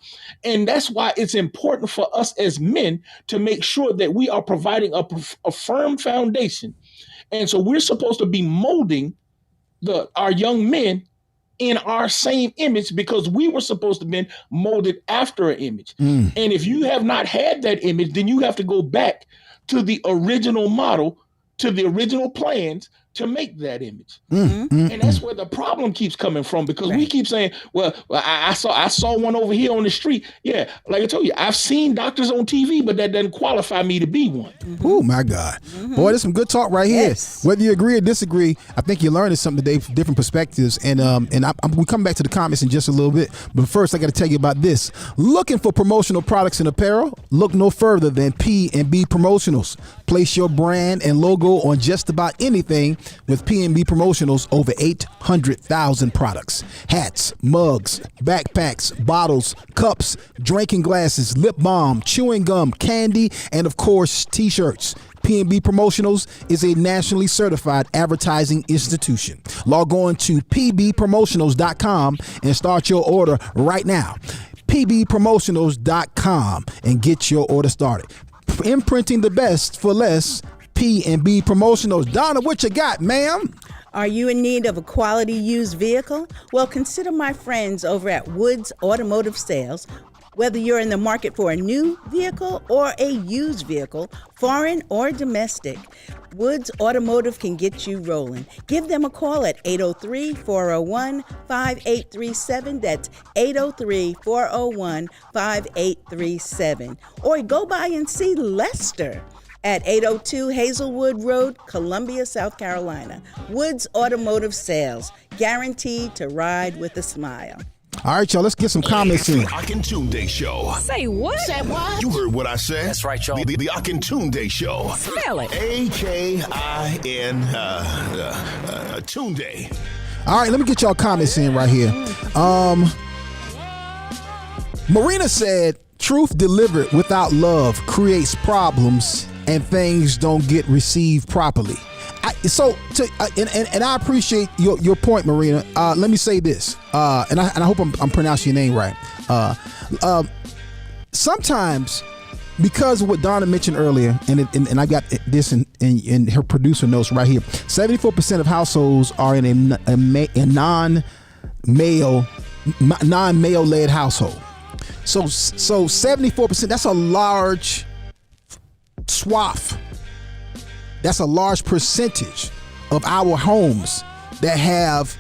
And that's why it's important for us as men to make sure that we are providing a firm foundation. And so we're supposed to be molding our young men in our same image, because we were supposed to be molded after an image. And if you have not had that image, then you have to go back to the original model, to the original plans to make that image. And that's where the problem keeps coming from, because we keep saying, well, I saw one over here on the street. Yeah, like I told you, I've seen doctors on TV, but that doesn't qualify me to be one. Oh my God. Boy, there's some good talk right here. Whether you agree or disagree, I think you're learning something today from different perspectives. And we come back to the comments in just a little bit. But first, I got to tell you about this. Looking for promotional products and apparel? Look no further than P&B Promotionals. Place your brand and logo on just about anything with P&B Promotionals. Over 800,000 products. Hats, mugs, backpacks, bottles, cups, drinking glasses, lip balm, chewing gum, candy, and of course, t-shirts. P&B Promotionals is a nationally certified advertising institution. Log on to pbpromotionals.com and start your order right now. pbpromotionals.com and get your order started. Imprinting the best for less. P&B Promotionals. Donna, what you got, ma'am? Are you in need of a quality used vehicle? Well, consider my friends over at Woods Automotive Sales. Whether you're in the market for a new vehicle or a used vehicle, foreign or domestic, Woods Automotive can get you rolling. Give them a call at 803-401-5837. That's 803-401-5837. Or go by and see Lester at 802 Hazelwood Road, Columbia, South Carolina. Woods Automotive Sales, guaranteed to ride with a smile. All right, y'all, let's get some comments in. The Akintunde Show. Say what? Say what? You heard what I said. That's right, y'all. The Akintunde Show. Spell it. A-K-I-N Tunde. All right, let me get y'all comments in right here. Marina said, truth delivered without love creates problems and things don't get received properly. I appreciate your point, Marina. Let me say this, and I hope I'm pronouncing your name right. Sometimes, because of what Donna mentioned earlier, and I got this in her producer notes right here, 74% of households are in a non-male led household. So 74%. That's a large swath. That's a large percentage of our homes that have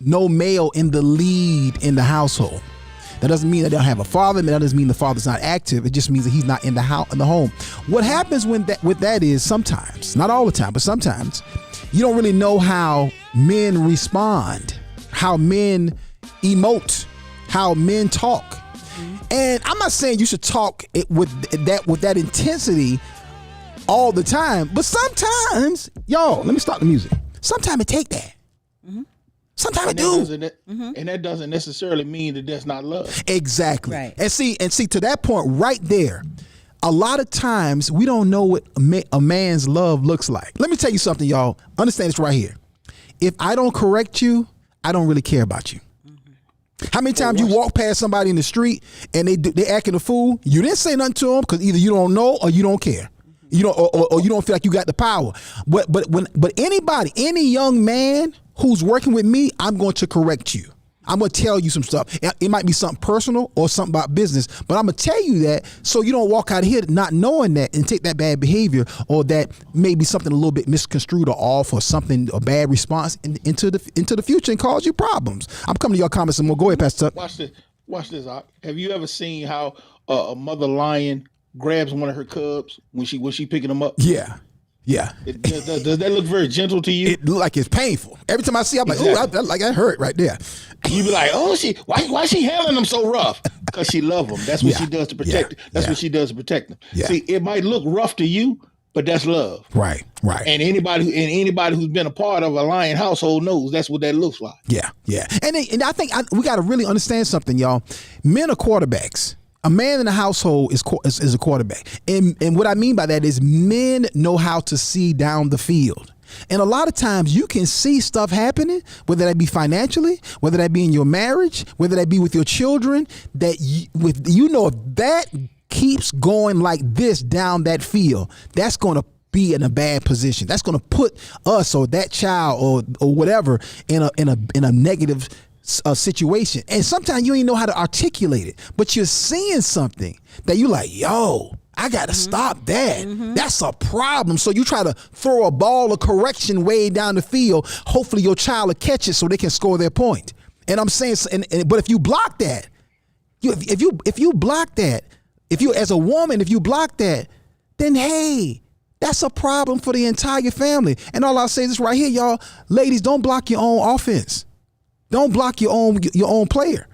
no male in the lead in the household. That doesn't mean that they don't have a father. That doesn't mean the father's not active. It just means that he's not in the home. What happens with that is sometimes, not all the time, but sometimes, you don't really know how men respond, how men emote, how men talk. And I'm not saying you should talk with that intensity all the time, but sometimes, y'all, let me start the music. Sometimes it take that. Sometimes it do. And that doesn't necessarily mean that that's not love. Exactly. Right. And see, to that point right there, a lot of times we don't know what a man's love looks like. Let me tell you something, y'all. Understand this right here. If I don't correct you, I don't really care about you. How many times you walk past somebody in the street and they acting a fool? You didn't say nothing to them because either you don't know or you don't care. You know, or you don't feel like you got the power. But anybody, any young man who's working with me, I'm going to correct you. I'm going to tell you some stuff. It might be something personal or something about business, but I'm going to tell you that so you don't walk out of here not knowing that and take that bad behavior or that maybe something a little bit misconstrued or off or something, a bad response into the future and cause you problems. I'm coming to your comments and we'll go ahead, Pastor. Watch this. Have you ever seen how a mother lion grabs one of her cubs when she picking them up? Yeah. Yeah. Does that look very gentle to you? It look like it's painful. Every time I see, I'm like, oh, that hurt right there. You be like, oh, why she handling them so rough? Because she love them. That's what she does to protect. That's what she does to protect them. Yeah. See, it might look rough to you, but that's love. Right. And anybody who's been a part of a lion household knows that's what that looks like. Yeah. And I think we got to really understand something, y'all. Men are quarterbacks. A man in a household is a quarterback. And what I mean by that is men know how to see down the field. And a lot of times you can see stuff happening, whether that be financially, whether that be in your marriage, whether that be with your children, that if that keeps going like this down that field, that's going to be in a bad position. That's going to put us or that child or whatever in a negative situation. And sometimes you don't even know how to articulate it, but you're seeing something that you like, yo, I got to stop that. That's a problem. So you try to throw a ball of correction way down the field. Hopefully your child will catch it so they can score their point. And I'm saying, but if you block that, if you block that, if you as a woman, if you block that, then hey, that's a problem for the entire family. And all I'll say is this right here, y'all, ladies, don't block your own offense. Don't block your own player.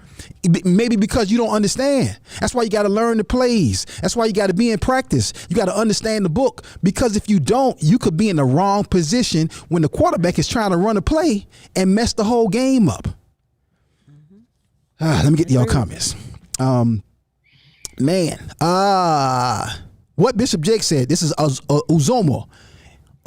Maybe because you don't understand. That's why you got to learn the plays. That's why you got to be in practice. You got to understand the book, because if you don't, you could be in the wrong position when the quarterback is trying to run a play and mess the whole game up. Let me get to y'all comments. What Bishop Jake said, this is Uzoma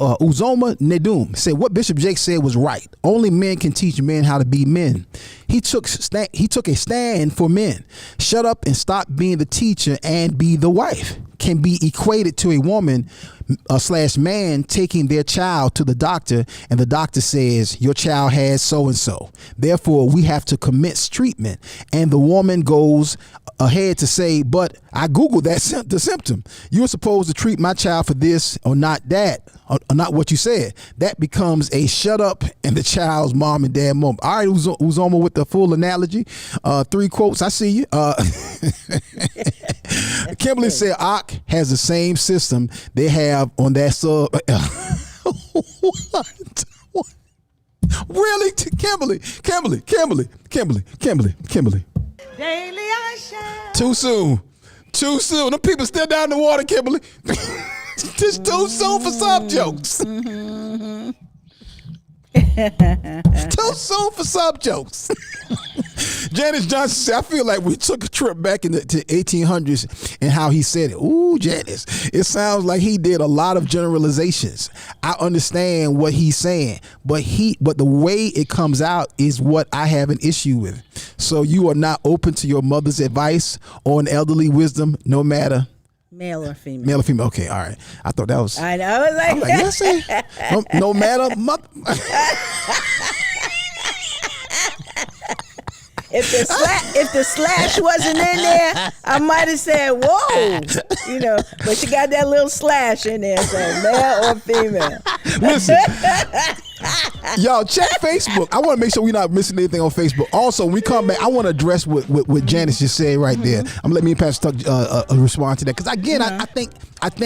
Nedum said what Bishop Jake said was right. Only men can teach men how to be men. He took a stand for men. Shut up and stop being the teacher and be the wife. Can be equated to a woman / man taking their child to the doctor and the doctor says your child has so-and-so. Therefore, we have to commence treatment. And the woman goes ahead to say, but I Googled the symptom. You're supposed to treat my child for this or not that, or not what you said. That becomes a shut up and the child's mom and dad moment. All right, Uzoma with the full analogy. 3 quotes. I see you. Kimberly said Ak has the same system they have on that sub. What? Really? Kimberly. Daily I shine. Too soon. Them people still down in the water, Kimberly. Just too soon for some jokes. Too soon for some jokes. Janice Johnson said, I feel like we took a trip back to 1800s and how he said it. Ooh, Janice, it sounds like he did a lot of generalizations. I understand what he's saying, but the way it comes out is what I have an issue with. So you are not open to your mother's advice or an elderly wisdom, no matter male or female. Male or female. Okay, all right. I thought that was. I know. I was like, yes, no matter. If the slash wasn't in there, I might have said, whoa, but you got that little slash in there, so male or female. Listen, y'all check Facebook. I want to make sure we're not missing anything on Facebook. Also, when we come back, I want to address what Janice just said right there. I'm gonna let me and Pastor Tuck respond to that, because again, I think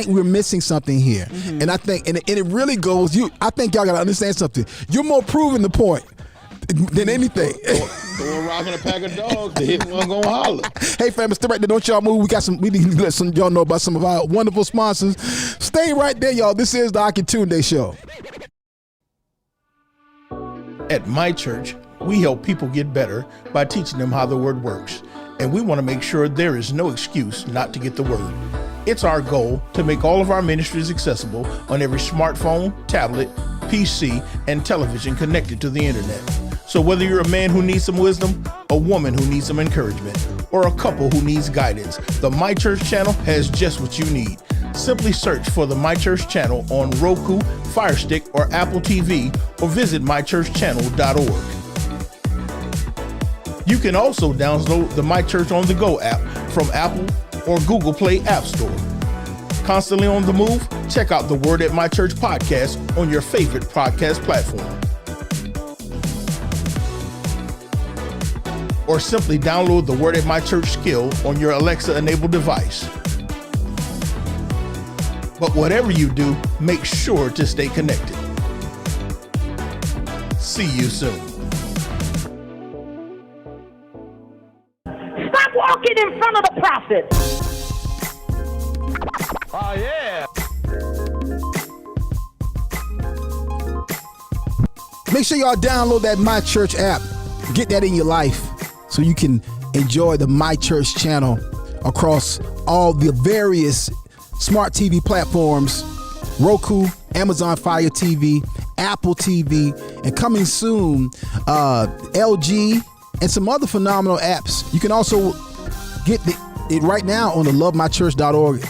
we're missing something here, and I think and it really goes. I think y'all gotta understand something. You're more proving the point than anything. Throw a rock in a pack of dogs. The hit one gonna holler. Hey, family, stay right there. Don't y'all move. We need to let some of y'all know about some of our wonderful sponsors. Stay right there, y'all. This is the Akintunde Show. At my church, we help people get better by teaching them how the word works. And we want to make sure there is no excuse not to get the word. It's our goal to make all of our ministries accessible on every smartphone, tablet, PC, and television connected to the internet. So whether you're a man who needs some wisdom, a woman who needs some encouragement, or a couple who needs guidance, the My Church channel has just what you need. Simply search for the My Church channel on Roku, Fire Stick, or Apple TV, or visit mychurchchannel.org. You can also download the My Church on the Go app from Apple or Google Play App Store. Constantly on the move? Check out the Word at My Church podcast on your favorite podcast platform. Or simply download the Word at My Church skill on your Alexa-enabled device. But whatever you do, make sure to stay connected. See you soon. Stop walking in front of the prophet. Oh, yeah. Make sure y'all download that My Church app. Get that in your life so you can enjoy the My Church channel across all the various smart TV platforms, Roku, Amazon Fire TV, Apple TV, and coming soon, LG, and some other phenomenal apps. You can also get it right now on the lovemychurch.org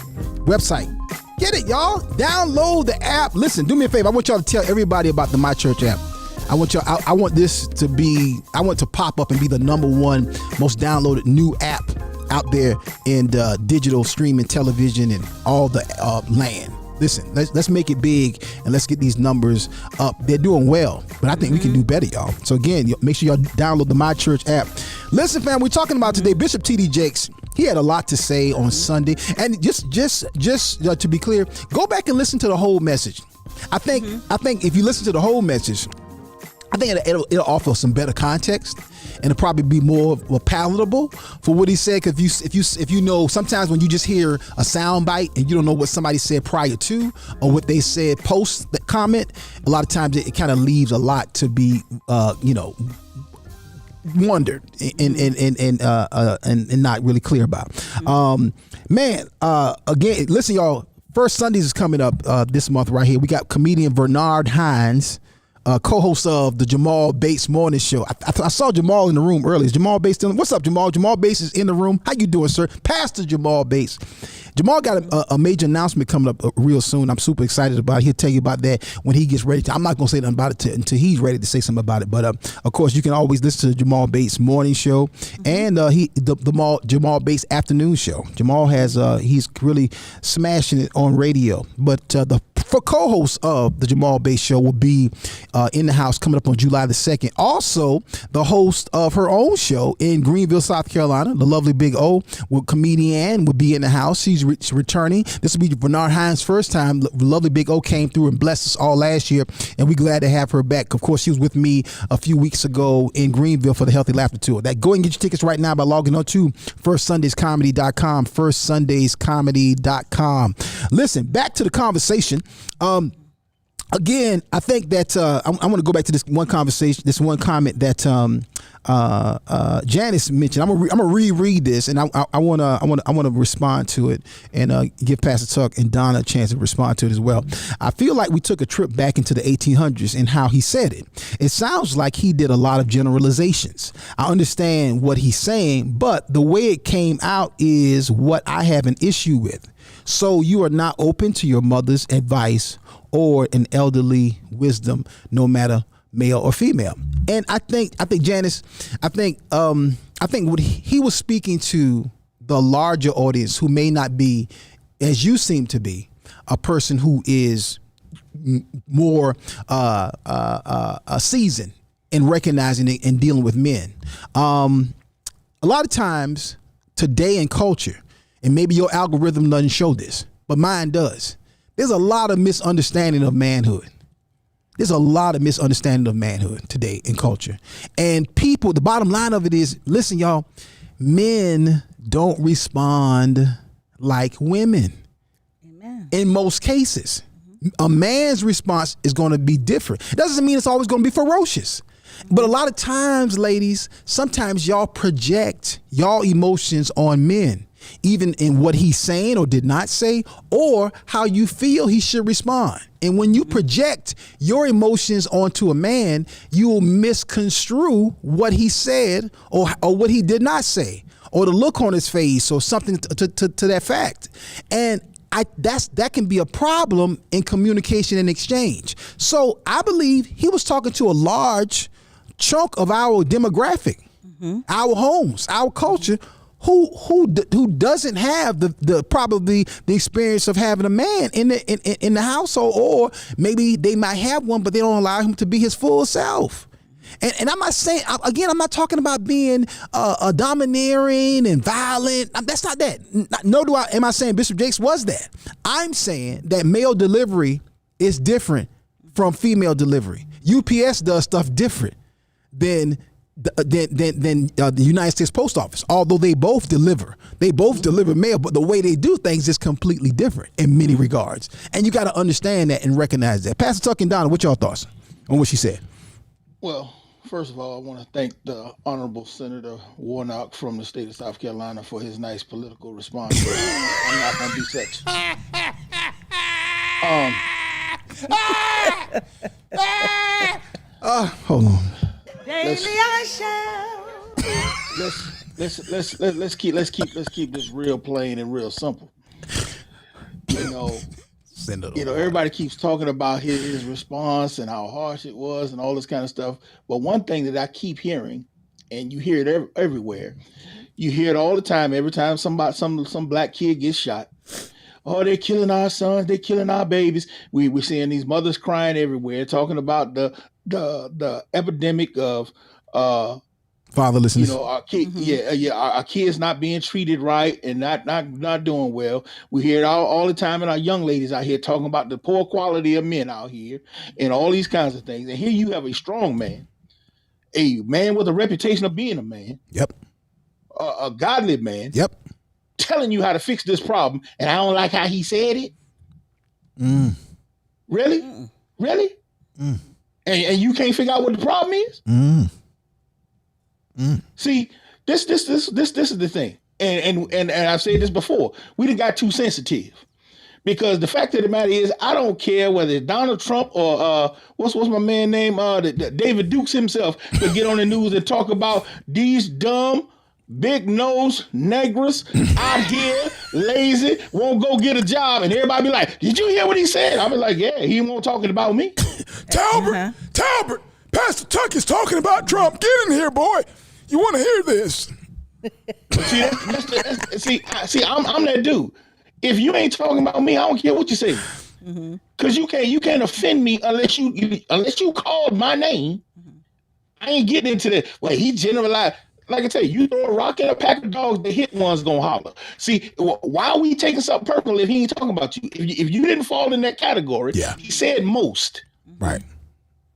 website. Get it, y'all. Download the app. Listen, do me a favor. I want y'all to tell everybody about the My Church app. I want to pop up and be the #1 most downloaded new app out there in digital streaming television and all the land. Listen, let's make it big and let's get these numbers up. They're doing well, but I think we can do better, y'all. So again, make sure y'all download the My Church app. Listen, fam, we're talking about today Bishop T.D. Jakes. He had a lot to say on Sunday, and just to be clear, go back and listen to the whole message. I think if you listen to the whole message, I think it'll offer some better context, and it'll probably be more palatable for what he said. Because if you know, sometimes when you just hear a sound bite and you don't know what somebody said prior to or what they said post the comment, a lot of times it kind of leaves a lot to be wondered and not really clear about. Again, listen, y'all. First Sundays is coming up this month right here. We got comedian Bernard Hines, co-host of the Jamal Bates Morning Show. I saw Jamal in the room earlier. Is Jamal Bates still? What's up, Jamal? Jamal Bates is in the room. How you doing, sir? Pastor Jamal Bates. Jamal got a major announcement coming up real soon. I'm super excited about it. He'll tell you about that when he gets ready to. I'm not going to say nothing about it until he's ready to say something about it. But of course, you can always listen to the Jamal Bates Morning Show and the Jamal Bates Afternoon Show. Jamal has he's really smashing it on radio. But the co-host of the Jamal Bates Show will be in the house coming up on July the 2nd. Also, the host of her own show in Greenville, South Carolina, the lovely Big O, comedian, will be in the house. She's returning. This will be Bernard Hines' first time. The lovely Big O came through and blessed us all last year, and we're glad to have her back. Of course, she was with me a few weeks ago in Greenville for the Healthy Laughter Tour. Go and get your tickets right now by logging on to firstsundayscomedy.com, firstsundayscomedy.com. Listen, back to the conversation. Again, I think that I want to go back to this one conversation, this one comment that Janice mentioned. I'm gonna reread this, and I want to respond to it and give Pastor Tuck and Donna a chance to respond to it as well. I feel like we took a trip back into the 1800s in how he said it. It sounds like he did a lot of generalizations. I understand what he's saying, but the way it came out is what I have an issue with. So you are not open to your mother's advice or an elderly wisdom, no matter male or female. And I think Janice, I think what he was speaking to the larger audience who may not be, as you seem to be, a person who is more seasoned in recognizing it and dealing with men. A lot of times today in culture, and maybe your algorithm doesn't show this, but mine does. There's a lot of misunderstanding of manhood. There's a lot of misunderstanding of manhood today in culture. And people, the bottom line of it is, listen, y'all, men don't respond like women. Amen. In most cases. A man's response is going to be different. It doesn't mean it's always going to be ferocious. But a lot of times, ladies, sometimes y'all project y'all emotions on men, even in what he's saying or did not say, or how you feel he should respond. And when you project your emotions onto a man, you will misconstrue what he said or what he did not say, or the look on his face or something to that fact. And that can be a problem in communication and exchange. So I believe he was talking to a large chunk of our demographic, our homes, our culture, who doesn't have the probably the experience of having a man in the household, or maybe they might have one, but they don't allow him to be his full self. And I'm not saying, again, I'm not talking about being domineering and violent. That's not that. Nor am I saying Bishop Jakes was that. I'm saying that male delivery is different from female delivery. UPS does stuff different than the United States Post Office, although they both deliver mail, but the way they do things is completely different in many regards. And you got to understand that and recognize that. Pastor Tuck and Donna, what y'all thoughts on what she said? Well, first of all, I want to thank the Honorable Senator Warnock from the state of South Carolina for his nice political response. I'm not going to be such. Hold on. Let's keep this real plain and real simple. Everybody keeps talking about his response and how harsh it was and all this kind of stuff. But one thing that I keep hearing, and you hear it everywhere, you hear it all the time. Every time some black kid gets shot, oh, they're killing our sons, they're killing our babies. We're seeing these mothers crying everywhere, talking about the epidemic of fatherlessness. Our kids not being treated right and not doing well. We hear it all the time, and our young ladies out here talking about the poor quality of men out here and all these kinds of things. And here you have a strong man, a man with a reputation of being a man. Yep. A godly man. Yep. Telling you how to fix this problem, and I don't like how he said it. Really? Really? And you can't figure out what the problem is? See, this is the thing. And I've said this before. We done got too sensitive. Because the fact of the matter is, I don't care whether it's Donald Trump or what's my man name? David Dukes himself to get on the news and talk about these dumb, big nose negroes out here, lazy, won't go get a job, and everybody be like, "Did you hear what he said?" I was like, "Yeah, he won't talking about me." Talbert, Pastor Tuck is talking about Trump. Get in here, boy. You want to hear this? See, I'm that dude. If you ain't talking about me, I don't care what you say, because you can't offend me unless you called my name. I ain't getting into that. Well, he generalized. Like I tell you, you throw a rock in a pack of dogs, the hit one's gonna holler. See, why are we taking something personal if he ain't talking about you? If you didn't fall in that category, he said most. Right.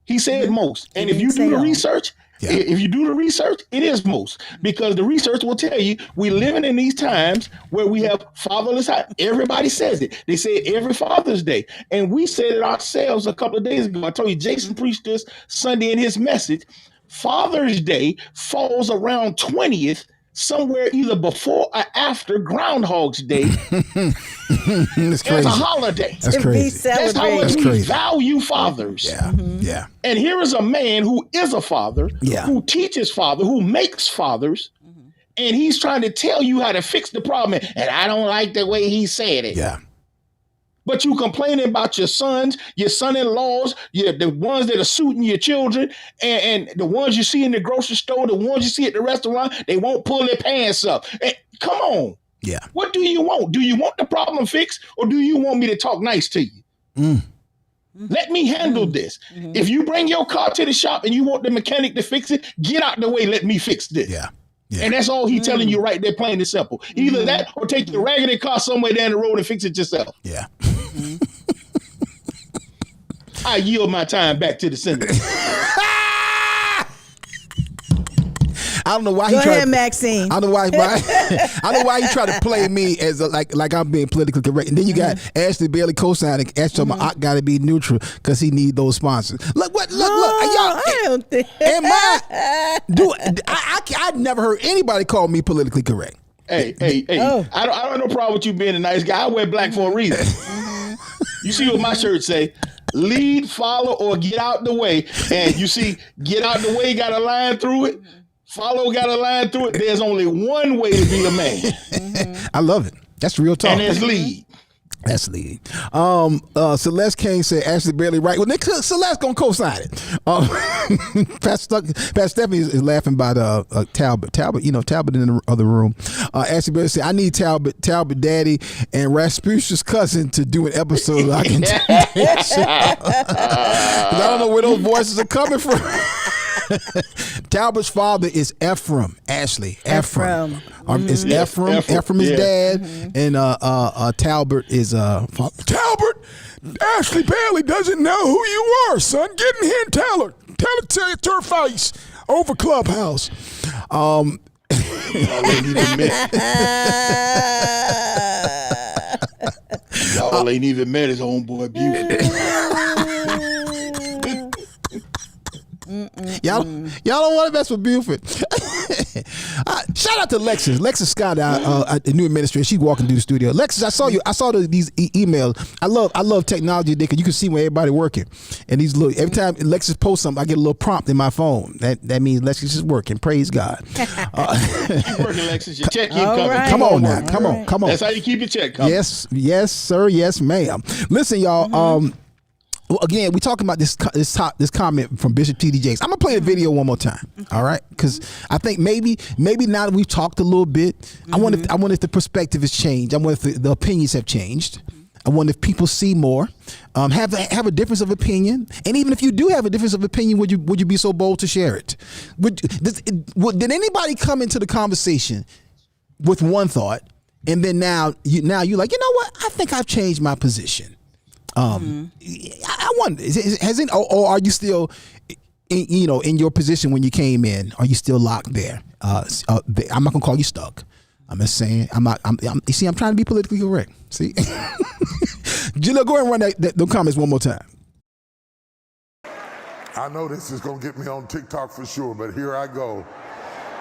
He said most. And if you do the research, it is most. Because the research will tell you we're living in these times where we have fatherless. Everybody says it. They say it every Father's Day. And we said it ourselves a couple of days ago. I told you Jason preached this Sunday in his message. Father's Day falls around 20th, somewhere either before or after Groundhog's Day. That's crazy. As a holiday. That's crazy. That's how much we value fathers. Yeah. Yeah. And here is a man who is a father, Yeah. who teaches father, who makes fathers, and he's trying to tell you how to fix the problem. And I don't like the way he said it. Yeah. But you complaining about your sons, your son-in-laws, the ones that are suiting your children, and the ones you see in the grocery store, the ones you see at the restaurant, they won't pull their pants up. And, come on. Yeah. What do you want? Do you want the problem fixed, or do you want me to talk nice to you? Let me handle this. If you bring your car to the shop and you want the mechanic to fix it, get out the way. Let me fix this. Yeah. And that's all he's telling you right there, plain and simple. Either that or take your raggedy car somewhere down the road and fix it yourself. Yeah. I yield my time back to the senator. I don't know why Go ahead, Maxine. I don't know why. I know why he tried to play me as like I'm being politically correct. And then you got Ashley Bailey co-signing. Ashley I got to be neutral because he need those sponsors. Look, y'all. I don't think. I never heard anybody call me politically correct. Hey. I don't have no problem with you being a nice guy. I wear black for a reason. You see what my shirt say? Lead, follow, or get out the way. And you see, get out the way got a line through it. Follow got a line through it. There's only one way to be a man. I love it. That's real talk. And that's lead. That's lead. Celeste Kane said Ashley Bailey right. Well, Celeste gonna co-sign it. Pastor Stephanie is laughing about Talbot. Talbot in the other room. Ashley Bailey said I need Talbot Daddy and Rasputin's cousin to do an episode. I can. I don't know where those voices are coming from. Talbert's father is Ephraim. Ashley. Ephraim. It's Ephraim. Ephraim is dad, and Talbert is father. Talbert, Ashley Bailey doesn't know who you are, son. Get in here and tell her. Tell it to her face over Clubhouse. All they need to admit. Y'all ain't even met his homeboy Buford. Y'all don't want to mess with Buford. Shout out to Lexus. Lexus Scott, the new administrator. She's walking through the studio. Lexus, I saw you. I saw these emails. I love technology, because you can see where everybody working. And these little, every time Lexus posts something, I get a little prompt in my phone. That means Lexus is working. Praise God. Keep working, Lexus. Your check keep coming. Right. Come on now. Come on. That's how you keep your check coming. Yes, sir. Yes, ma'am. Listen, y'all. Well, again, we talking about this comment from Bishop T.D. Jakes. I'm gonna play the video one more time, all right? Because I think maybe now that we've talked a little bit, I wonder if the perspective has changed. I wonder if the opinions have changed. I wonder if people see more, have a difference of opinion, and even if you do have a difference of opinion, would you be so bold to share it? Did anybody come into the conversation with one thought, and then now you're like, you know what? I think I've changed my position. I wonder, has it, or are you still, in your position when you came in? Are you still locked there? I'm not gonna call you stuck. I'm just saying, you see, I'm trying to be politically correct. See, Gino, go ahead and run those comments one more time. I know this is gonna get me on TikTok for sure, but here I go.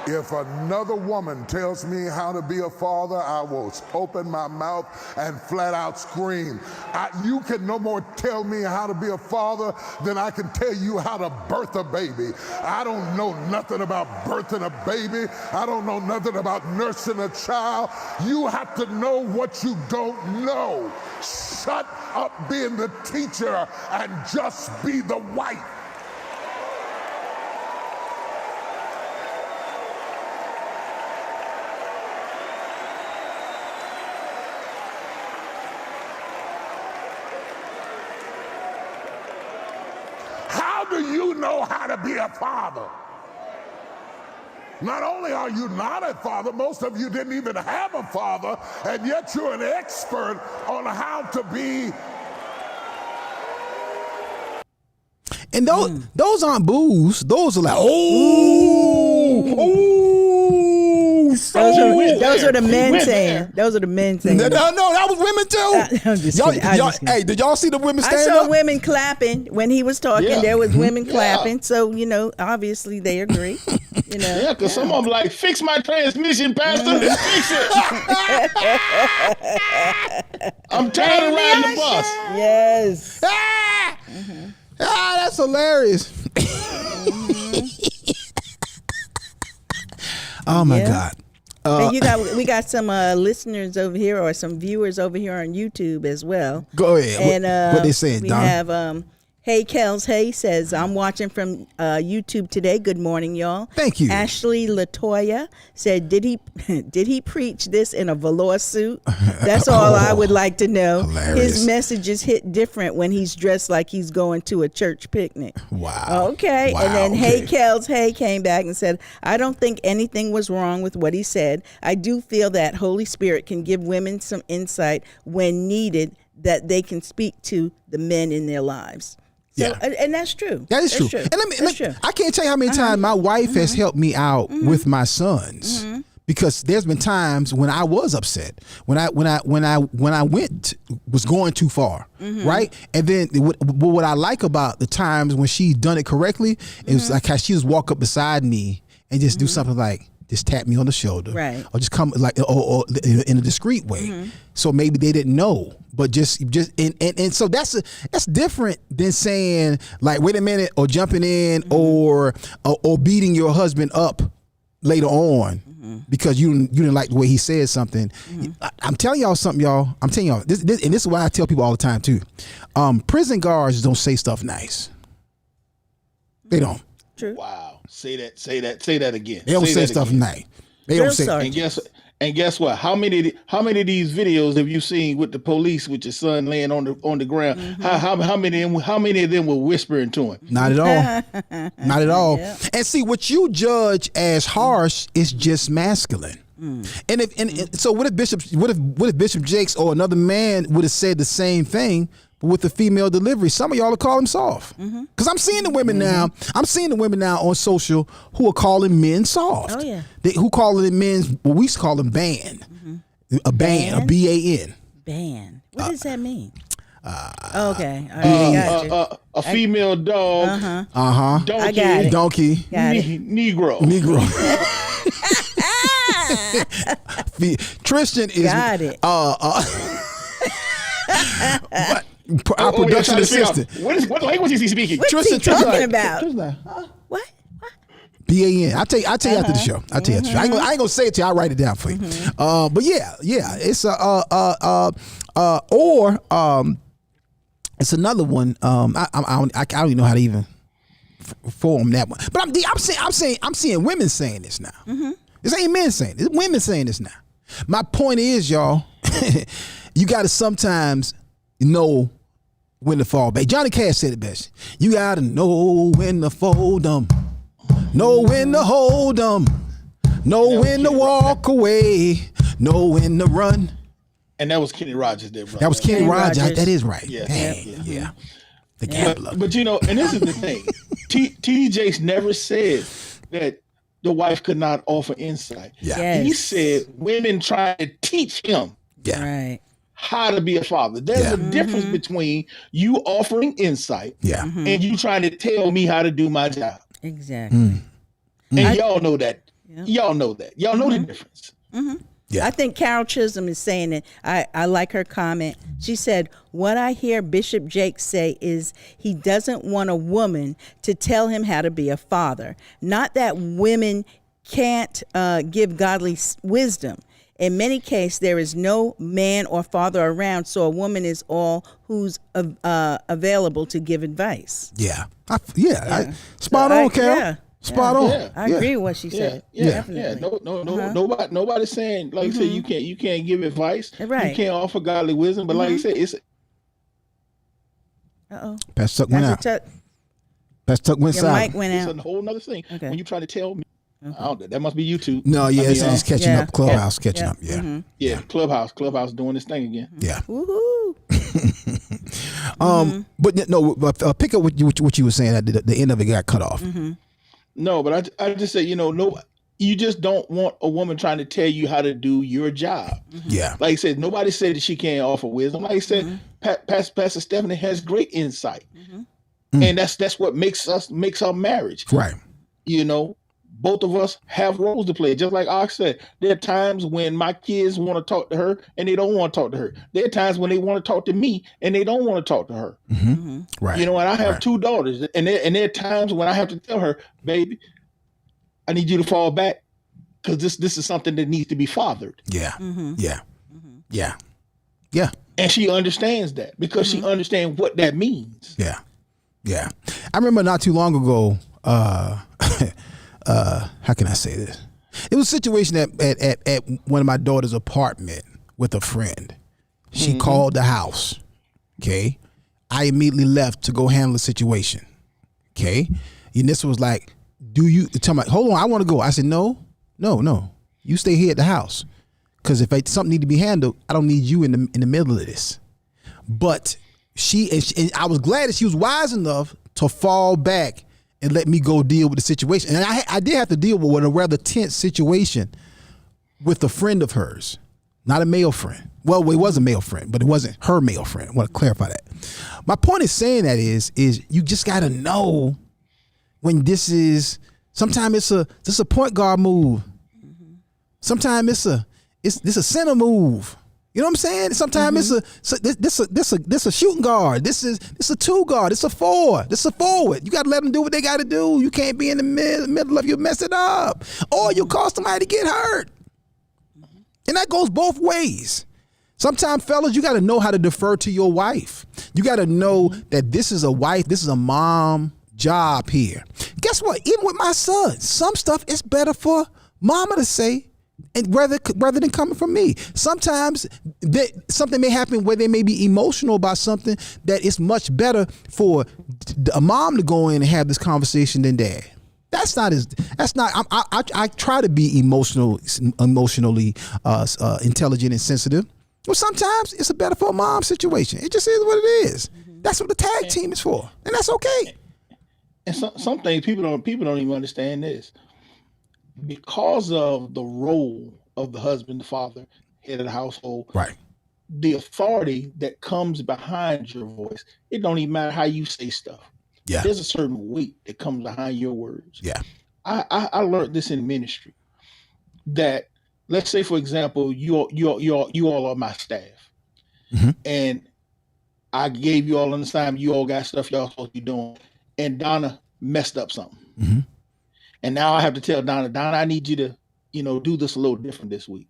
If another woman tells me how to be a father, I will open my mouth and flat out scream. You can no more tell me how to be a father than I can tell you how to birth a baby. I don't know nothing about birthing a baby. I don't know nothing about nursing a child. You have to know what you don't know. Shut up being the teacher and just be the wife. How do you know how to be a father? Not only are you not a father, most of you didn't even have a father, and yet you're an expert on how to be. And those aren't boos. Those are like, those are the men saying. Those are the men saying. No, that was women too. I'm just kidding. Hey, did y'all see the women stand I saw up? women clapping when he was talking. Yeah. There was women clapping. So, obviously they agree. Yeah, because some of them like, fix my transmission, Pastor. Fix it. I'm tired of riding the bus. Yes. That's hilarious. Oh my God. And we got some listeners over here, or some viewers over here on YouTube as well. Go ahead. And what they saying, we Don? have Hey Kels Hey says, I'm watching from YouTube today. Good morning, y'all. Thank you. Ashley Latoya said, did he preach this in a velour suit? That's all I would like to know. Hilarious. His messages hit different when he's dressed like he's going to a church picnic. Wow. Okay. Wow, And then okay. Hey Kels Hey came back and said, I don't think anything was wrong with what he said. I do feel that Holy Spirit can give women some insight when needed, that they can speak to the men in their lives. So, Yeah. and that's true. That is true. And I can't tell you how many times my wife has helped me out with my sons, because there's been times when I was upset, when I was going too far, right? And then what I like about the times when she's done it correctly, it was like how she just walk up beside me and just do something like, just tap me on the shoulder, right? Or just come like, or in a discreet way. So maybe they didn't know, but just and so that's different than saying like, wait a minute, or jumping in, or beating your husband up later on because you didn't like the way he said something. I'm telling y'all something, y'all. I'm telling y'all this, and this is why I tell people all the time too. Prison guards don't say stuff nice. They don't. True. Wow. Say that again. They don't say stuff nice. They don't say. And guess what? How many of these videos have you seen with the police with your son laying on the ground? How many of them were whispering to him? Not at all. Not at all. Yeah. And see, what you judge as harsh is just masculine. And so what if Bishop Jakes or another man would have said the same thing, but with the female delivery? Some of y'all will call him soft. Because I'm seeing the women now. I'm seeing the women now on social who are calling men soft. Oh yeah. Who calling it men's? Well, we used to call them band. A band, a BAN. Band. What does that mean? Okay. Gotcha. A female dog. Donkey. Got it. Negro. Tristan is got it. Our production assistant. What language is he speaking? What's Tristan, he talking about? What? BAN. I'll tell you after the show. I'll tell you after the show. I ain't gonna say it to you. I'll write it down for you. But yeah, it's it's another one. I don't even know how to even form that one. But I'm seeing women saying this now. This ain't men saying this. It's women saying this now. My point is, y'all, you got to sometimes know when to fall back. Johnny Cash said it best. You got to know when to fold them, know when to hold them, know when to walk away, know when to run. And that was Kenny Rogers there, bro. That was Kenny Rogers. That is right. Yeah. The gambler. But and this is the thing. T.D. Jakes never said that the wife could not offer insight. Yeah. Yes. He said women trying to teach him Right. how to be a father. There's a difference between you offering insight and you trying to tell me how to do my job. Exactly. And y'all know that. Y'all know that. Y'all know the difference. Yeah. I think Carol Chisholm is saying it. I like her comment. She said, what I hear Bishop Jakes say is he doesn't want a woman to tell him how to be a father. Not that women can't give godly wisdom. In many cases, there is no man or father around, so a woman is all who's available to give advice. Yeah. Spot on, Carol. Yeah. Spot on. Yeah. I agree with what she said. Definitely. Nobody's saying, like I said, you can't give advice. Right. You can't offer godly wisdom. But like I said, it's Pastor Tuck went out. Pastor Tuck went Your silent. mic went it's out. a whole nother thing. Okay. When you try to tell me, that must be YouTube. No, yeah, it's just catching Yeah. up. Clubhouse catching up. Yeah. Yeah, Clubhouse doing this thing again. Yeah. Woohoo. But no, pick up what you were saying at the end of it got cut off. No, but I just say, no, you just don't want a woman trying to tell you how to do your job. Yeah. Like I said, nobody said that she can't offer wisdom. Like I said, Pastor Stephanie has great insight. And that's what makes our marriage. Right. Both of us have roles to play. Just like Ox said, there are times when my kids want to talk to her and they don't want to talk to her. There are times when they want to talk to me and they don't want to talk to her. Right. And I have two daughters, and there are times when I have to tell her, baby, I need you to fall back because this is something that needs to be fathered. Yeah. Yeah. And she understands that because she understands what that means. Yeah. I remember not too long ago, how can I say this? It was a situation at one of my daughter's apartment with a friend. She called the house. Okay. I immediately left to go handle the situation. Okay. And this was like, tell me, hold on, I want to go. I said, no. You stay here at the house. Because if something need to be handled, I don't need you in the middle of this. But and I was glad that she was wise enough to fall back and let me go deal with the situation. And I did have to deal with a rather tense situation with a friend of hers, not a male friend. Well, it was a male friend, but it wasn't her male friend. I want to clarify that. My point is saying that is you just got to know when this is, sometimes it's a point guard move. Sometimes it's a center move. You know what I'm saying? Sometimes it's a shooting guard. This is a two guard. It's a forward. This is a forward. You got to let them do what they got to do. You can't be in the middle of you mess it up, or you cause somebody to get hurt. And that goes both ways. Sometimes, fellas, you got to know how to defer to your wife. You got to know that this is a wife, this is a mom job here. Guess what? Even with my son, some stuff is better for mama to say and rather than coming from me. Sometimes something may happen where they may be emotional about something that it's much better for a mom to go in and have this conversation than dad. I try to be emotionally intelligent and sensitive. Well, sometimes it's a better for a mom situation. It just is what it is. That's what the tag team is for, and that's okay. And some things people don't even understand this. Because of the role of the husband, the father, head of the household, right? The authority that comes behind your voice, it don't even matter how you say stuff. Yeah. There's a certain weight that comes behind your words. Yeah. I learned this in ministry, that let's say, for example, you all are my staff, and I gave you all an assignment. You all got stuff y'all supposed to be doing, and Donna messed up something. And now I have to tell Donna, I need you to, do this a little different this week.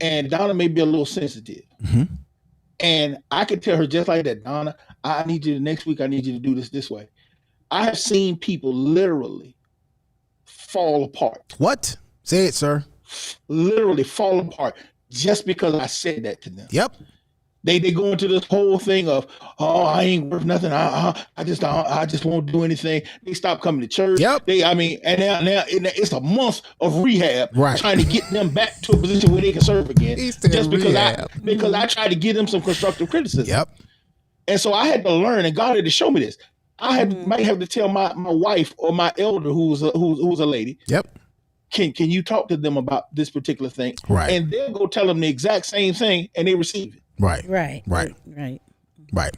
And Donna may be a little sensitive. And I could tell her just like that, Donna, I need you next week. I need you to do this way. I have seen people literally fall apart. What? Say it, sir. Literally fall apart just because I said that to them. Yep. They go into this whole thing of, oh, I ain't worth nothing. I just won't do anything. They stop coming to church. Yep. And now it's a month of rehab, right, trying to get them back to a position where they can serve again. Just because I tried to give them some constructive criticism. Yep. And so I had to learn, and God had to show me this. I might have to tell my wife or my elder who's a lady. Yep. Can you talk to them about this particular thing? Right. And they'll go tell them the exact same thing, and they receive it. Right.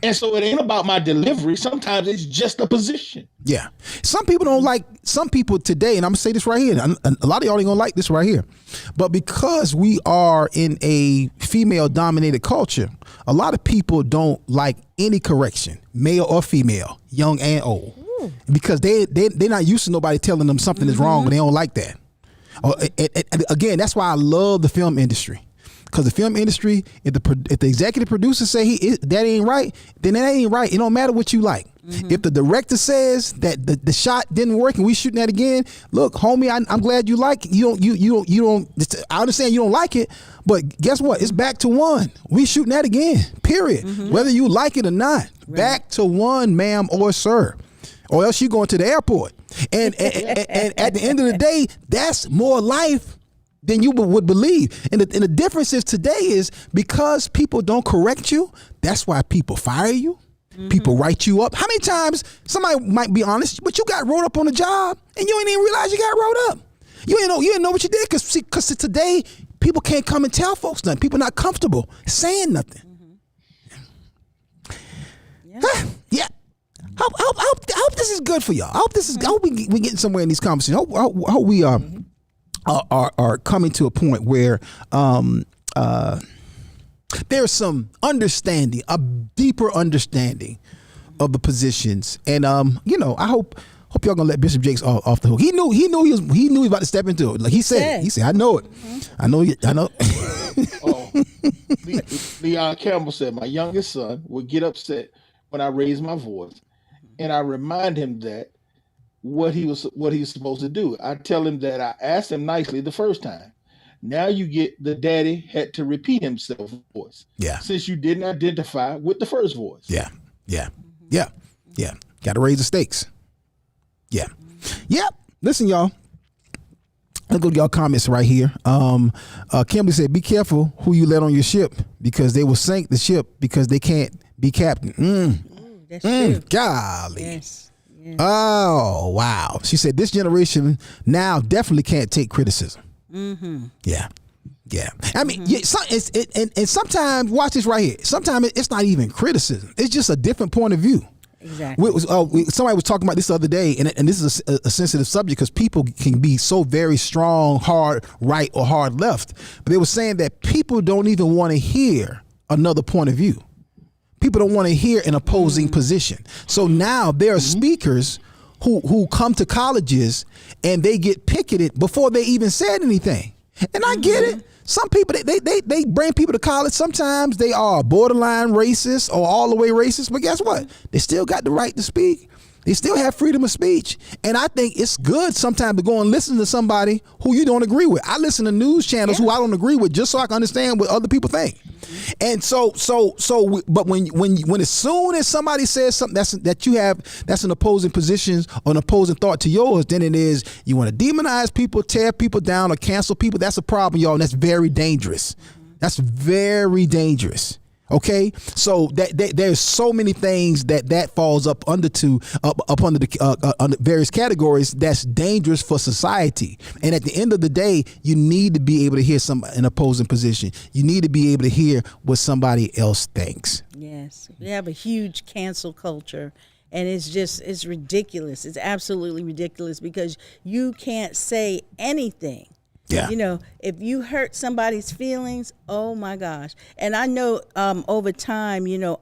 And so it ain't about my delivery. Sometimes it's just a position. Yeah. Some people today, and I'm gonna say this right here, and a lot of y'all ain't gonna like this right here, but because we are in a female dominated culture, a lot of people don't like any correction, male or female, young and old, because they're not used to nobody telling them something is wrong, and they don't like that. Again, that's why I love the film industry. Because the film industry, if the executive producer say that ain't right, then that ain't right. It don't matter what you like. If the director says that the shot didn't work and we shooting that again, look, homie, I'm glad you like it. You don't. I understand you don't like it, but guess what? It's back to one. We shooting that again. Period. Whether you like it or not, back to one, ma'am or sir, or else you going to the airport. And at the end of the day, that's more life than you would believe. And the difference is today is because people don't correct you, that's why people fire you. People write you up. How many times somebody might be honest, but you got wrote up on the job and you ain't even realize you got wrote up. You didn't know what you did because today people can't come and tell folks nothing. People not comfortable saying nothing. Yeah. I hope this is good for y'all. I hope we getting somewhere in these conversations. I hope we are coming to a point where there's some understanding, a deeper understanding of the positions, and I hope y'all gonna let Bishop Jakes off the hook. He knew he was about to step into it. Like he said, I know it. I know. Leon Campbell said, my youngest son would get upset when I raise my voice, and I remind him that what he's supposed to do. I tell him that I asked him nicely the first time. Now you get the daddy had to repeat himself voice. Yeah. Since you didn't identify with the first voice. Yeah. Got to raise the stakes. Yeah. Yep. Listen, y'all. Let's go to y'all comments right here. Kimberly said, be careful who you let on your ship because they will sink the ship because they can't be captain. That's true. Golly. Yes. Oh, wow. She said this generation now definitely can't take criticism. Yeah. I mean, and sometimes, watch this right here. Sometimes it's not even criticism. It's just a different point of view. Exactly. Somebody was talking about this the other day, and this is a sensitive subject because people can be so very strong, hard right or hard left. But they were saying that people don't even want to hear another point of view. People don't want to hear an opposing position. So now there are speakers who come to colleges and they get picketed before they even said anything. And I get it. Some people, they bring people to college. Sometimes they are borderline racist or all the way racist. But guess what? They still got the right to speak. They still have freedom of speech. And I think it's good sometimes to go and listen to somebody who you don't agree with. I listen to news channels who I don't agree with just so I can understand what other people think. And but when as soon as somebody says something that's an opposing position or an opposing thought to yours, then it is you want to demonize people, tear people down, or cancel people. That's a problem, y'all, and that's very dangerous. That's very dangerous. Okay, so there's so many things that falls up under under various categories that's dangerous for society. And at the end of the day, you need to be able to hear an opposing position. You need to be able to hear what somebody else thinks. Yes, we have a huge cancel culture. And it's ridiculous. It's absolutely ridiculous because you can't say anything. Yeah. You know, if you hurt somebody's feelings, oh my gosh. And I know over time, you know,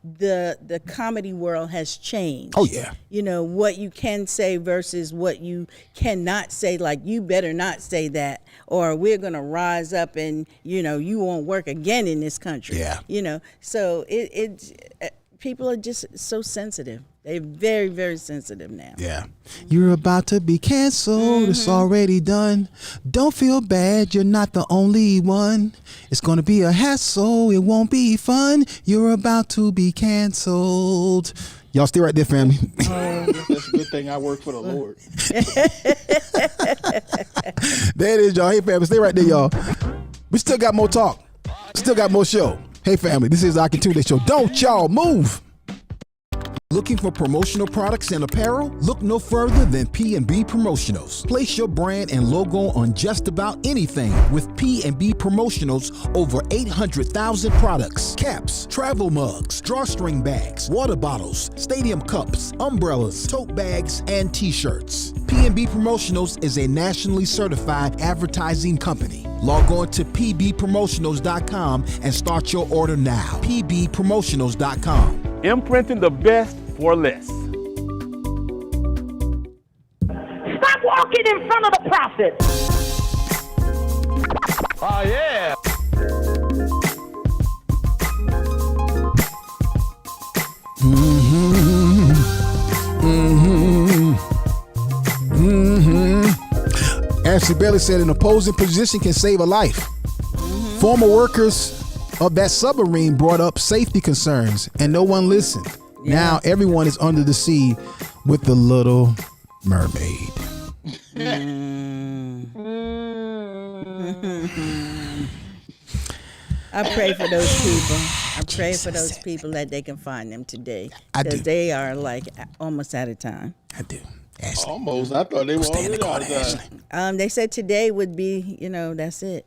the comedy world has changed. Oh yeah. You know, what you can say versus what you cannot say, like you better not say that or we're going to rise up and, you know, you won't work again in this country. Yeah. You know, so people are just so sensitive. They're very, very sensitive now. Yeah. You're about to be canceled. It's already done. Don't feel bad. You're not the only one. It's going to be a hassle. It won't be fun. You're about to be canceled. Y'all stay right there, family. That's a good thing I work for the Lord. There it is, y'all. Hey, family, stay right there, y'all. We still got more talk. Still got more show. Hey, family, this is the Akintunde Show. Don't y'all move. Looking for promotional products and apparel? Look no further than P&B Promotionals. Place your brand and logo on just about anything with P&B Promotionals. Over 800,000 products, caps, travel mugs, drawstring bags, water bottles, stadium cups, umbrellas, tote bags, and t-shirts. P&B Promotionals is a nationally certified advertising company. Log on to pbpromotionals.com and start your order now. pbpromotionals.com. Imprinting the best for less. Stop walking in front of the prophet. Oh, yeah. Ashley Bailey said an opposing position can save a life. Former workers of that submarine brought up safety concerns and no one listened. Yeah. Now everyone is under the sea with the Little Mermaid. I pray for those people. I pray for those people that they can find them today. Because they are like almost out of time. I do. Ashley. Almost. I thought they were already out of time. They said today would be, that's it.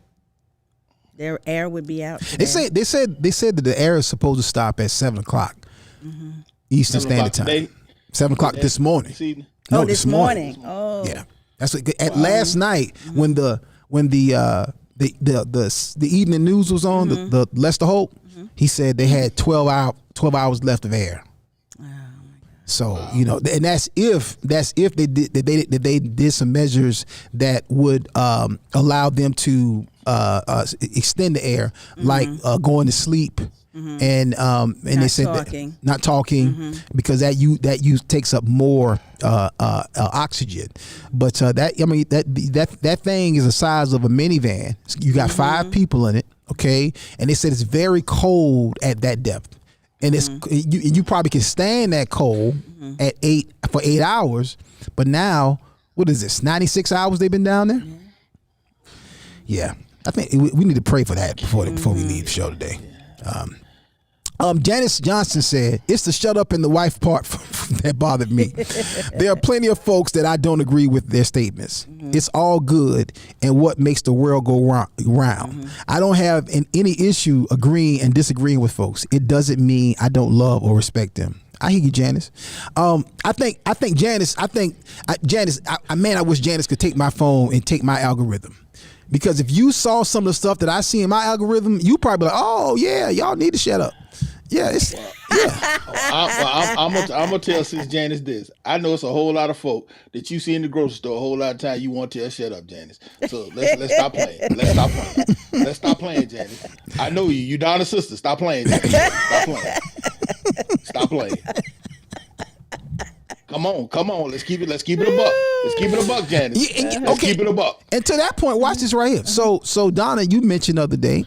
Their air would be out today. They said that the air is supposed to stop at 7:00 Eastern Standard Time. Today? 7:00 this morning. No, this morning. Oh, yeah. That's at last night when the evening news was on, the Lester Holt. He said they had 12 hours left of air. So and that's if they did some measures that would allow them to extend the air, like going to sleep and they said talking. Not talking because that takes up more oxygen. But that thing is the size of a minivan. You got 5 people in it, okay, and they said it's very cold at that depth. And it's you probably can stand that cold at 8 hours, but now what is this? 96 hours they've been down there. Yeah, I think we need to pray for that before we leave the show today. Janice Johnson said, it's the shut up and the wife part that bothered me. There are plenty of folks that I don't agree with their statements. It's all good and what makes the world go round. I don't have any issue agreeing and disagreeing with folks. It doesn't mean I don't love or respect them. I hear you, Janice. I wish Janice could take my phone and take my algorithm. Because if you saw some of the stuff that I see in my algorithm, you probably be like, oh yeah, y'all need to shut up. Yeah, I'm gonna tell Sis Janice this. I know it's a whole lot of folk that you see in the grocery store a whole lot of time. You want to tell shut up, Janice. So let's stop playing. Let's stop playing, Janice. I know you. You Donna's sister. Stop playing, Janice. Stop playing. Come on. Let's keep it a buck. Let's keep it a buck, Janice. Let's keep it a buck. And to that point, watch this right here. So Donna, you mentioned today,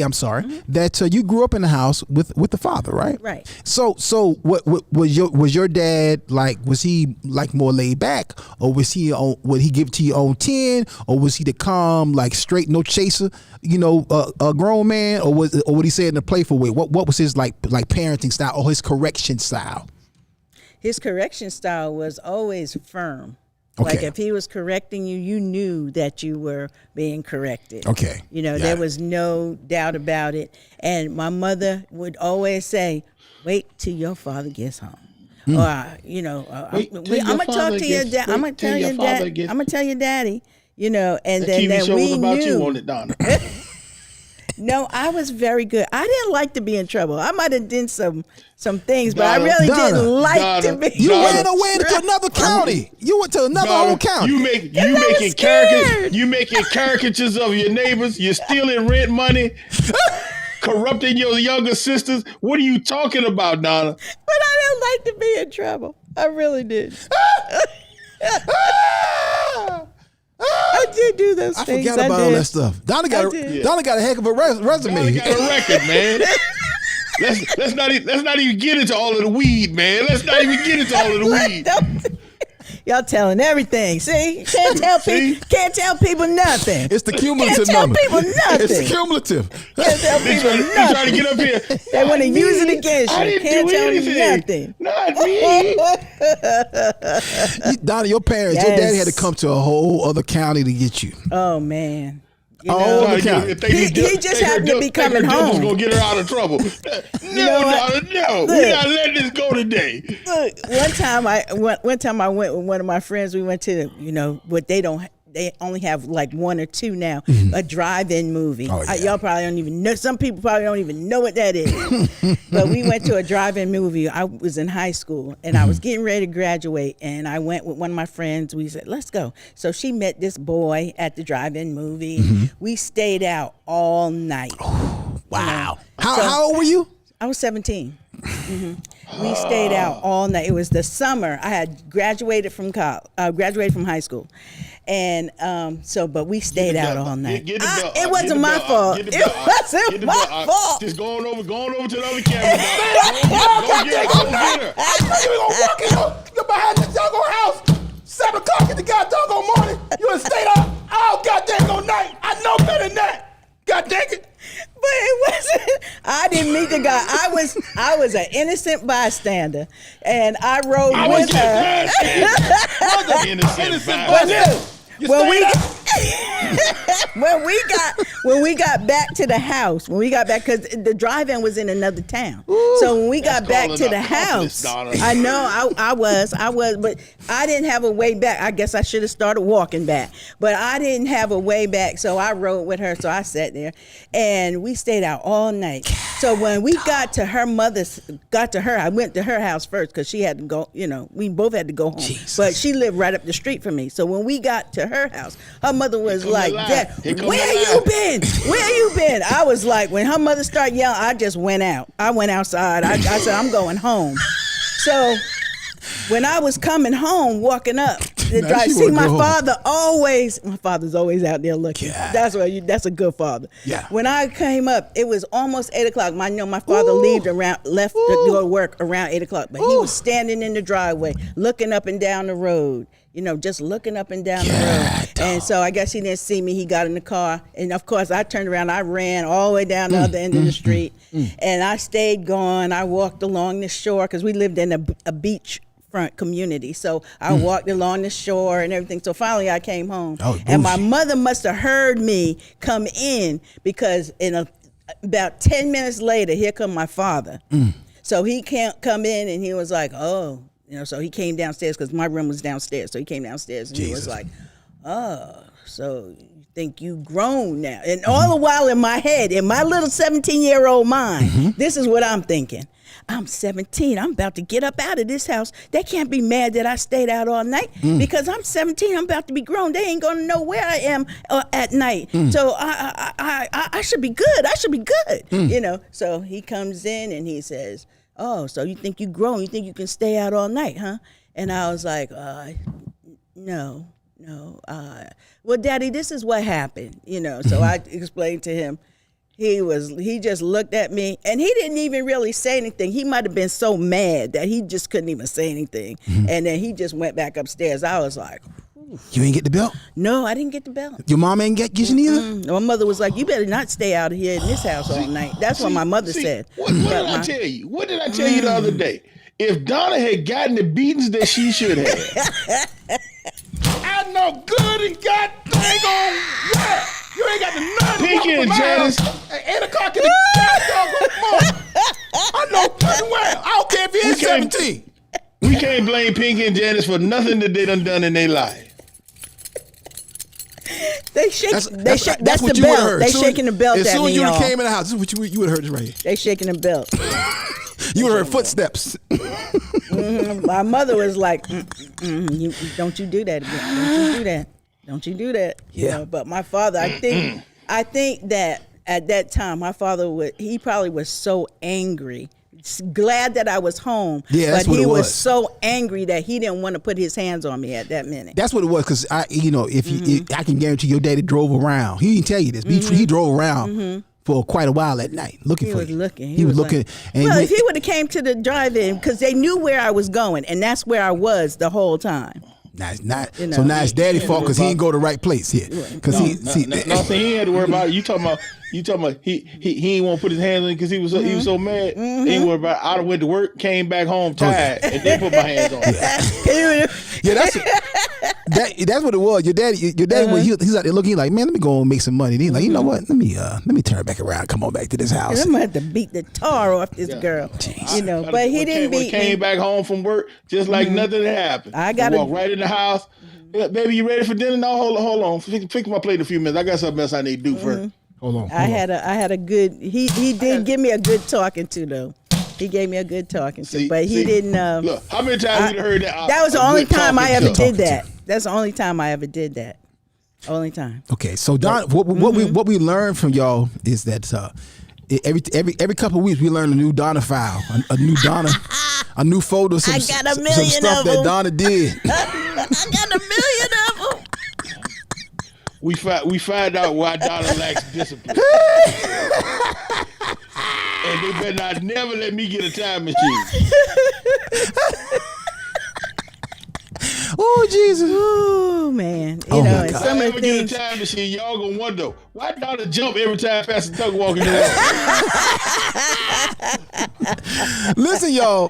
I'm sorry, that you grew up in the house with the father, right? Right. So what was your dad like? Was he like more laid back, or would he give it to you on 10, or was he the calm, like straight, no chaser, a grown man, or what he said in a playful way? What was his like parenting style or his correction style? His correction style was always firm. Okay. Like if he was correcting you, you knew that you were being corrected. Okay. There was no doubt about it. And my mother would always say, wait till your father gets home. Or, I'm gonna talk to your dad. I'm gonna tell your dad. I'm gonna tell your daddy. And then TV show we was about knew. you on it, Donna. No, I was very good. I didn't like to be in trouble. I might have done some things, but I really didn't like to be. You ran away to another county. You went to another whole county. You making caricatures of your neighbors. You're stealing rent money. Corrupting your younger sisters. What are you talking about, Donna? But I didn't like to be in trouble. I really did. I did do those things. I forgot about all that stuff. Donna got a heck of a resume. Donna got a record, man. Let's not even get into all of the weed, man. Let's not even get into all of the weed. Y'all telling everything. See, can't tell people nothing. It's the cumulative number. Can't tell people nothing. It's cumulative. Can't tell people nothing. They trying to get up here. They want to use it against you. I didn't Can't do tell anything. nothing. Not me. Donna, your parents, your daddy had to come to a whole other county to get you. Oh man. He just happened to be coming home. Was gonna get her out of trouble. No, we're not letting this go today. Look, one time I went with one of my friends. We went to what they only have like one or two now, a drive-in movie. Oh, yeah. Y'all probably don't even know. Some people probably don't even know what that is. But we went to a drive-in movie. I was in high school, and I was getting ready to graduate, and I went with one of my friends. We said, let's go. So she met this boy at the drive-in movie. We stayed out all night. Wow. How old were you? I was 17. We stayed out all night. It was the summer. I had graduated from high school, and but we stayed out all night. It wasn't my fault. It wasn't my fault. Just going over to the other camera. Go get her. I thought you were gonna walk in behind the doggone house. 7 o'clock in the goddamn morning. You done stayed out all goddamn night. I know better than that. God dang it. But it wasn't. I didn't meet the guy. I was an innocent bystander, and I rode with her. Was an innocent bystander. When we got back to the house, because the drive-in was in another town. So when we got back to the house, I know I was, but I didn't have a way back. I guess I should have started walking back, but I didn't have a way back, so I rode with her. So I sat there, and we stayed out all night. So when we got to her, I went to her house first because she had to go. We both had to go home, but she lived right up the street from me. So when we got to her house, her mother was like, Dad, where you been? Where you been? I was like, when her mother started yelling, I just went out. I went outside. I said, I'm going home. So when I was coming home, walking up the drive, see my father's always out there looking. Yeah. That's a good father. Yeah. When I came up, it was almost 8 o'clock. I know my father left to go to work around 8 o'clock, but he was standing in the driveway, looking up and down the road. Just looking up and down the road. And so I guess he didn't see me. He got in the car. And, of course, I turned around. I ran all the way down the other end of the street. And I stayed going. I walked along the shore because we lived in a beachfront community. So I walked along the shore and everything. So finally I came home. And my mother must have heard me come in because about 10 minutes later, here come my father. So he can't come in and he was like, oh. So he came downstairs because my room was downstairs. So he came downstairs and he was like, oh, so you think you grown now. And all the while in my head, in my little 17-year-old mind, this is what I'm thinking. I'm 17. I'm about to get up out of this house. They can't be mad that I stayed out all night because I'm 17. I'm about to be grown. They ain't going to know where I am at night. So I should be good. I should be good. So he comes in and he says, oh, so you think you grown? You think you can stay out all night, huh? And I was like, no. Well, Daddy, this is what happened, So I explained to him. He just looked at me, and he didn't even really say anything. He might have been so mad that he just couldn't even say anything. And then he just went back upstairs. I was like, you ain't get the belt? No, I didn't get the belt. Your mom ain't get you neither? My mother was like, you better not stay out here in this house all night. That's what my mother said. What did I tell you? What did I tell you the other day? If Donna had gotten the beatings that she should have. I know good and God dang on what? You ain't got the none. Pinky and Janice. At 8 o'clock in the goddamn morning. I know good and well. I don't care if you're 17. We can't blame Pinky and Janice for nothing that they done in their life. They shake. That's what the you belt. heard. They shaking the belt. As soon as you y'all. came in the house, this is what you would have heard this right here. They shaking the belt. You would have heard footsteps. My mother was like, "Don't you do that again? Don't you do that? Don't you do that?" Yeah. But my father, I think that at that time, my father he probably was so angry. Glad that I was home, that's but what he it was so angry that he didn't want to put his hands on me at that minute. That's what it was, because I can guarantee your daddy drove around. He didn't tell you this. He drove around for quite a while at night looking for you. He was looking. And well, if he would have came to the drive-in, because they knew where I was going, and that's where I was the whole time. So now it's daddy's fault because he didn't go to the right place here. Because he had to worry about it. You talking about he ain't want to put his hands on it because he was so mad. He ain't worried about it. I went to work, came back home tired, and then put my hands on it. Yeah, that's what it was. Your daddy when he's out there looking, he's like, man, let me go and make some money. And he's like, you know what? Let me turn back around. Come on back to this house. I'm gonna have to beat the tar off this girl. Jeez. But he didn't beat me. Came back home from work just like nothing had happened. I got to walk right in the house. Yeah, baby, you ready for dinner? No, hold on. Fix my plate in a few minutes. I got something else I need to do first. Hold on. I had a good. He did give me a good talking to though. He gave me a good talking to, but he didn't. Look, how many times you heard that? That was the only time I ever did that. That's the only time I ever did that. Only time. Okay, so Don, what we learned from y'all is that every couple of weeks we learn a new Donna file, a new Donna, a new photo, some stuff that Donna did. I got 1 million of them. We find out why Donna lacks discipline. And they better not never let me get a time machine. Oh, Jesus. Oh, man. You know, and some of the things. Get a time machine, y'all gonna wonder, why Donna jump every time Pastor Tuck walking in? Listen, y'all.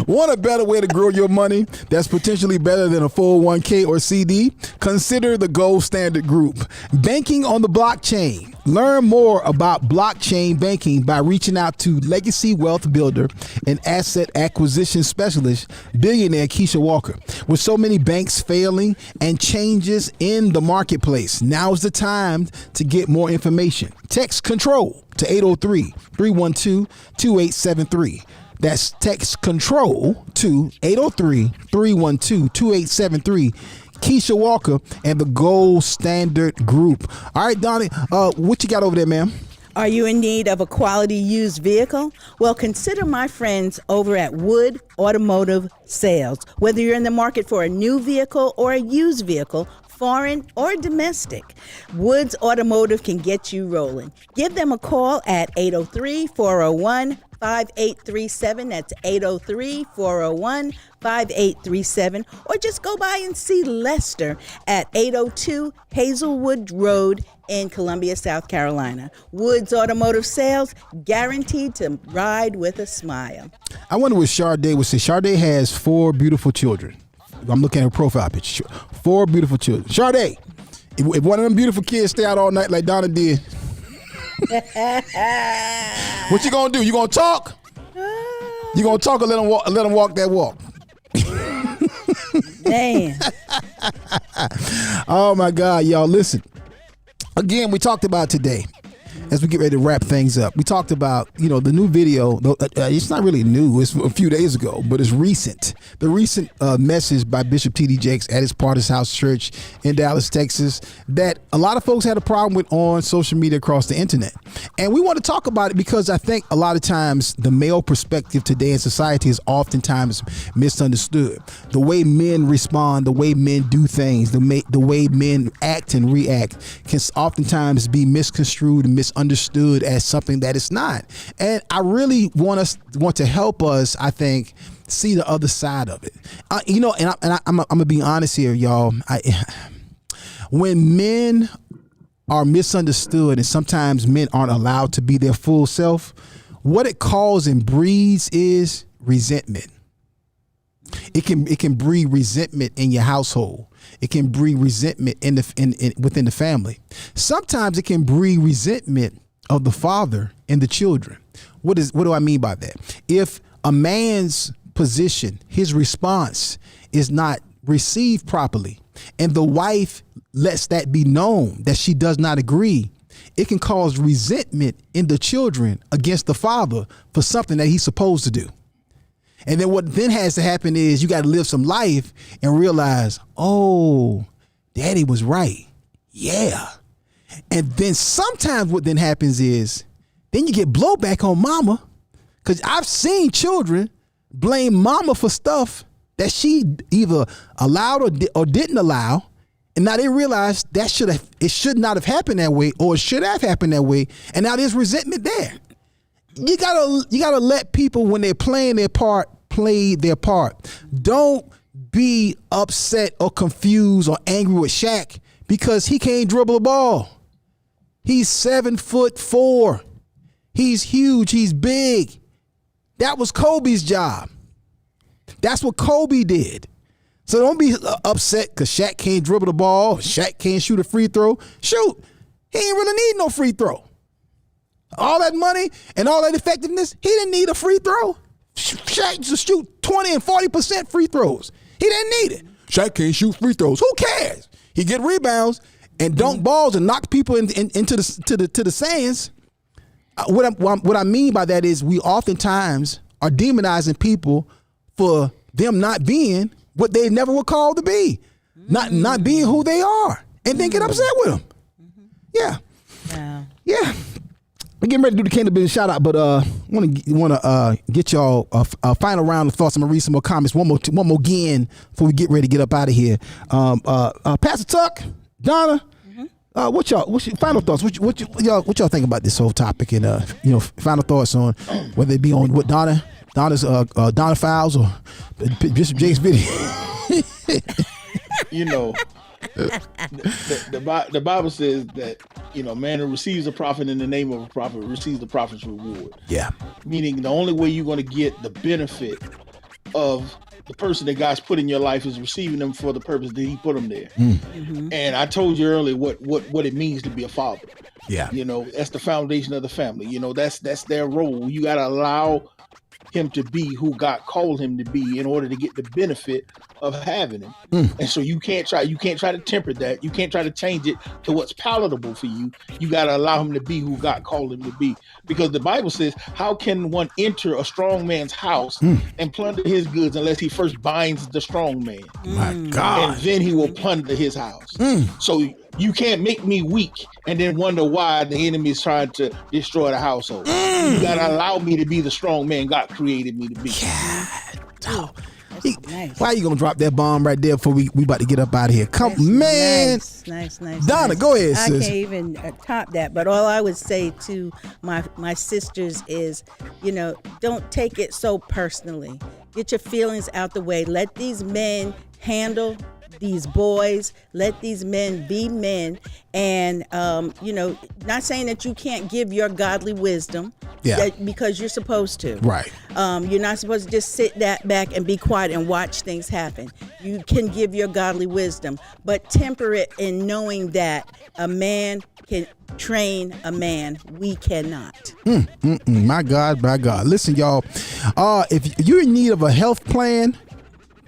Want a better way to grow your money that's potentially better than a 401k or CD? Consider the Gold Standard Group. Banking on the blockchain. Learn more about blockchain banking by reaching out to Legacy Wealth Builder and asset acquisition specialist, billionaire Keisha Walker. With so many banks failing and changes in the marketplace, now's the time to get more information. Text CONTROL to 803-312-2873. That's text CONTROL to 803-312-2873. Keisha Walker and the Gold Standard Group. All right, Donnie, what you got over there, ma'am? Are you in need of a quality used vehicle? Well, consider my friends over at Wood Automotive Sales. Whether you're in the market for a new vehicle or a used vehicle, foreign or domestic, Woods Automotive can get you rolling. Give them a call at 803-401-5837. That's 803-401-5837. Or just go by and see Lester at 802 Hazelwood Road in Columbia, South Carolina. Woods Automotive Sales, guaranteed to ride with a smile. I wonder what Sade would say. Sade has 4 beautiful children. I'm looking at her profile picture. 4 beautiful children. Sade, if one of them beautiful kids stay out all night like Donna did, what you gonna do? You gonna talk? You gonna talk or let them walk that walk? Damn. Oh my God, y'all! Listen. Again, we talked about today as we get ready to wrap things up. We talked about, the new video. It's not really new. It's a few days ago, but it's recent. The recent message by Bishop T.D. Jakes at his Partners House Church in Dallas, Texas, that a lot of folks had a problem with on social media across the internet. And we want to talk about it because I think a lot of times the male perspective today in society is oftentimes misunderstood. The way men respond, the way men do things, the way men act and react can oftentimes be misconstrued and misunderstood as something that it's not. And I really want to help us, I think, see the other side of it. I'm gonna be honest here, y'all. When men are misunderstood and sometimes men aren't allowed to be their full self, what it causes and breeds is resentment. It can breed resentment in your household. It can breed resentment within the family. Sometimes it can breed resentment of the father and the children. What do I mean by that? If a man's position, his response is not received properly, and the wife lets that be known that she does not agree, it can cause resentment in the children against the father for something that he's supposed to do. And then what then has to happen is you got to live some life and realize, oh, daddy was right. Yeah. And then sometimes what then happens is then you get blowback on mama, because I've seen children blame mama for stuff that she either allowed or didn't allow. And now they realize it should not have happened that way, or it should have happened that way. And now there's resentment there. You gotta let people, when they're playing their part, play their part. Don't be upset or confused or angry with Shaq because he can't dribble a ball. He's 7'4". He's huge. He's big. That was Kobe's job. That's what Kobe did. So don't be upset because Shaq can't dribble the ball. Shaq can't shoot a free throw. Shoot. He ain't really need no free throw. All that money and all that effectiveness, he didn't need a free throw. Shaq used to shoot 20 and 40% free throws. He didn't need it. Shaq can't shoot free throws. Who cares? He get rebounds and dunk balls and knock people into the sands. What I mean by that is we oftentimes are demonizing people for them not being what they never were called to be, not being who they are, and then get upset with them. Yeah, yeah. We're getting ready to do the Kingdom Business shout out, but want to get y'all a final round of thoughts. I'm gonna read some more comments. One more again before we get ready to get up out of here. Pastor Tuck, Donna, what's your final thoughts? What y'all think about this whole topic? And final thoughts on whether it be on what Donna's Donna Files or Bishop Jakes' video. The Bible says that man who receives a prophet in the name of a prophet receives the prophet's reward. Yeah. Meaning the only way you're going to get the benefit of the person that God's put in your life is receiving them for the purpose that He put them there. And I told you earlier what it means to be a father. Yeah. That's the foundation of the family. That's their role. You got to allow him to be who God called him to be in order to get the benefit of having him. And so you can't try to temper that. You can't try to change it to what's palatable for you. You got to allow him to be who God called him to be, because the Bible says, how can one enter a strong man's house and plunder his goods unless he first binds the strong man? My God. And then he will plunder his house. So you can't make me weak and then wonder why the enemy is trying to destroy the household. You gotta allow me to be the strong man God created me to be. Nice. Why are you gonna drop that bomb right there before we about to get up out of here? Come, man. Nice. Donna, go ahead, sis. I can't even top that. But all I would say to my sisters is, don't take it so personally. Get your feelings out the way. Let these men handle these boys. Let these men be men. And, not saying that you can't give your godly wisdom. Yeah. Because you're supposed to. Right. You're not supposed to just sit back and be quiet and watch things happen. You can give your godly wisdom, but temper it in knowing that a man can train a man. We cannot. My God. Listen, y'all, if you're in need of a health plan,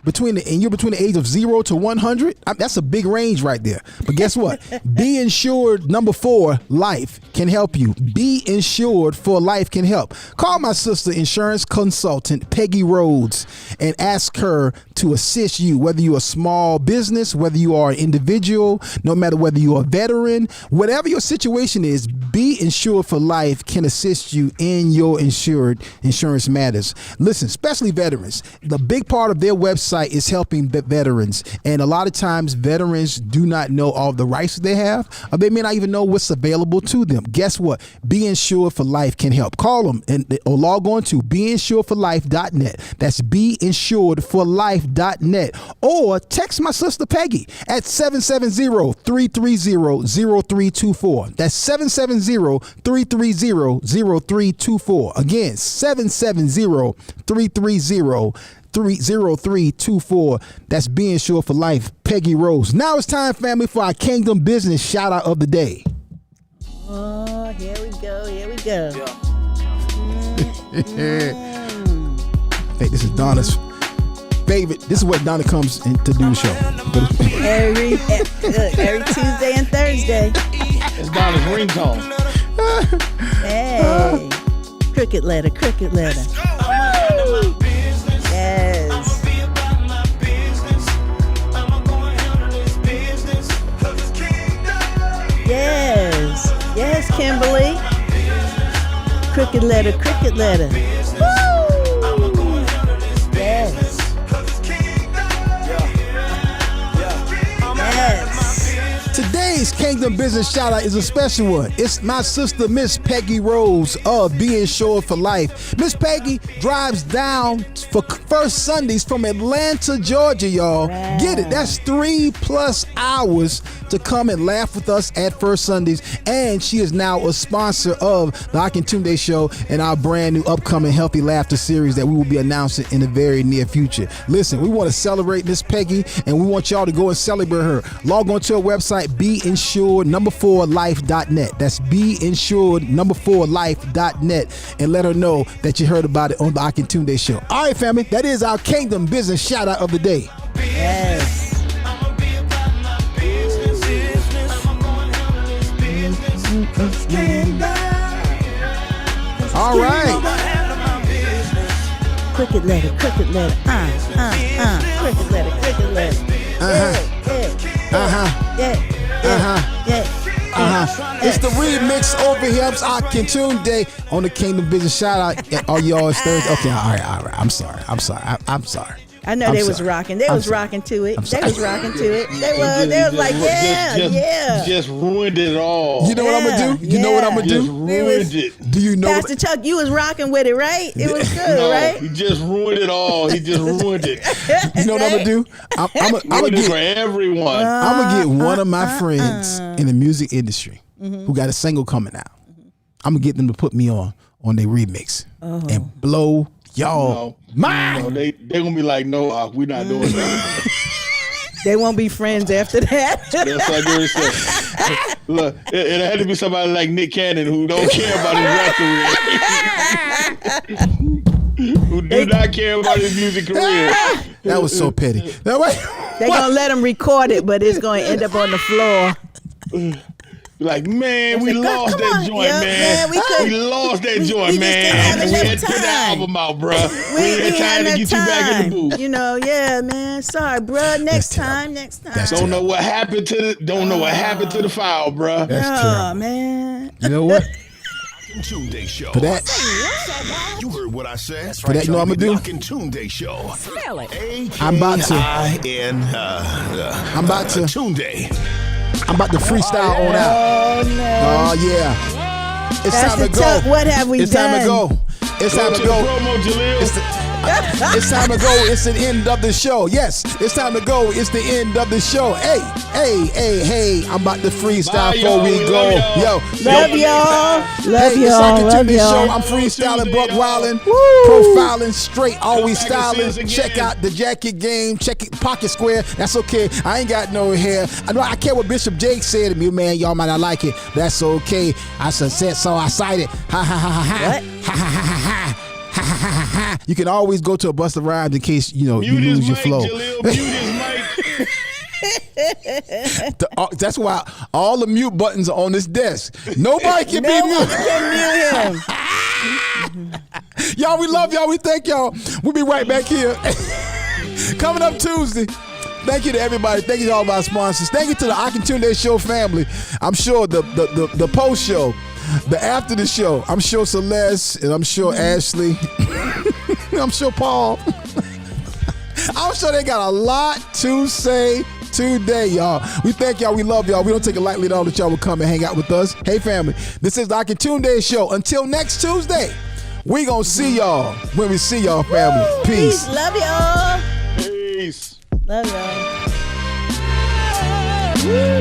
you're between the age of 0 to 100, that's a big range right there. But guess what? Be Insured number 4 Life can help you. Be Insured for Life can help. Call my sister, insurance consultant Peggy Rhodes, and ask her to assist you, whether you're a small business, whether you are an individual, no matter whether you're a veteran, whatever your situation is. Be Insured for Life can assist you in your insurance matters. Listen, especially veterans. The big part of their website is helping veterans, and a lot of times veterans do not know all the rights they have, or they may not even know what's available to them. Guess what? Be Insured for Life can help. Call them or log on to beinsuredforlife.net. That's beinsuredforlife.net, or text my sister Peggy at 770-330-0324. That's 770-330-0324. Again, 770-330-0324. That's Being Insured for Life, Peggy Rose. Now it's time, family, for our Kingdom Business shout out of the day. Oh, here we go. I think this is Donna's favorite. This is what Donna comes in to do the show. every Tuesday and Thursday. It's Donna's ringtone. Hey, cricket letter. Yes. Yes, Kimberly. Cricket letter. Woo! Yes. Today's Kingdom Business shout out is a special one. It's my sister, Miss Peggy Rose of Be Insured for Life. Miss Peggy drives down for First Sundays from Atlanta, Georgia, y'all. Wow. Get it? That's 3+ hours to come and laugh with us at First Sundays. And she is now a sponsor of the Akintunde Show and our brand new upcoming Healthy Laughter series that we will be announcing in the very near future. Listen, we want to celebrate Miss Peggy, and we want y'all to go and celebrate her. Log on to her website, beinsured4life.net. That's beinsured4life.net, and let her know that you heard about it on the Akintunde Show. All right, family, that is our Kingdom Business shout out of the day. Yes. All right. Cricket letter. Cricket letter. It's the remix over here. Akintunde on the Kingdom Business shout out. Oh, y'all, it's Thursday. Okay, all right. I'm sorry. I know they was rocking. They was rocking to it. They was rocking to it. They was like, yeah. Just ruined it all. You know what I'm gonna do? You know what I'm gonna do? Just ruined it. Do you know? Pastor Chuck, you was rocking with it, right? It was good, right? He just ruined it all. He just ruined it. You know what I'm gonna do? I'm gonna get for everyone. I'm gonna get one of my friends in the music industry who got a single coming out. I'm gonna get them to put me on their remix and blow y'all mind. No, they gonna be like, no, we're not doing that. They won't be friends after that. That's what I said. Look, it had to be somebody like Nick Cannon who don't care about his rap career. Who do not care about his music career. That was so petty. They're gonna let him record it, but it's gonna end up on the floor. Like, man, we lost that joint, man. We lost that joint, man. We had to put the album out, bro. We had time to get you back in the booth. You know, yeah, man. Sorry, bro. Next time. Don't know what happened to the file, bro. That's terrible, man. You know what? Akintunde Show. For that, you heard what I said. For that, you know what I'm gonna do? Akintunde Show. Spell it. I'm about to. Tunde. I'm about to freestyle on out. Oh no! Oh yeah! It's time to go. What have we done? It's time to go. It's time to go. It's time to go. It's the end of the show. Yes, it's time to go. It's the end of the show. Hey. I'm about to freestyle before we go. Yo, love y'all. It's Akintunde Show. I'm freestyling, buck wilding, profiling, straight, always styling. Check out the jacket game. Check it, pocket square. That's okay. I ain't got no hair. I know I care what Bishop Jake said to me, man. Y'all might not like it. That's okay. I said so. I cited. Ha ha ha ha ha. What? Ha ha ha ha ha. You can always go to a Busta Rhymes in case you lose your flow. Jaleel, mute his mic. That's why all the mute buttons are on this desk. Nobody can be muted. Can mute him. Y'all, we love y'all. We thank y'all. We'll be right back here. Coming up Tuesday. Thank you to everybody. Thank you to all of our sponsors. Thank you to the Akintunde Show family. I'm sure the post show, the after the show, I'm sure Celeste and I'm sure Ashley, I'm sure Paul. I'm sure they got a lot to say today, y'all. We thank y'all. We love y'all. We don't take it lightly at all that y'all will come and hang out with us. Hey, family, this is the Akintunde Show. Until next Tuesday, we gonna see y'all when we see y'all, family. Woo, Peace. Love y'all. Peace. Love y'all. Woo.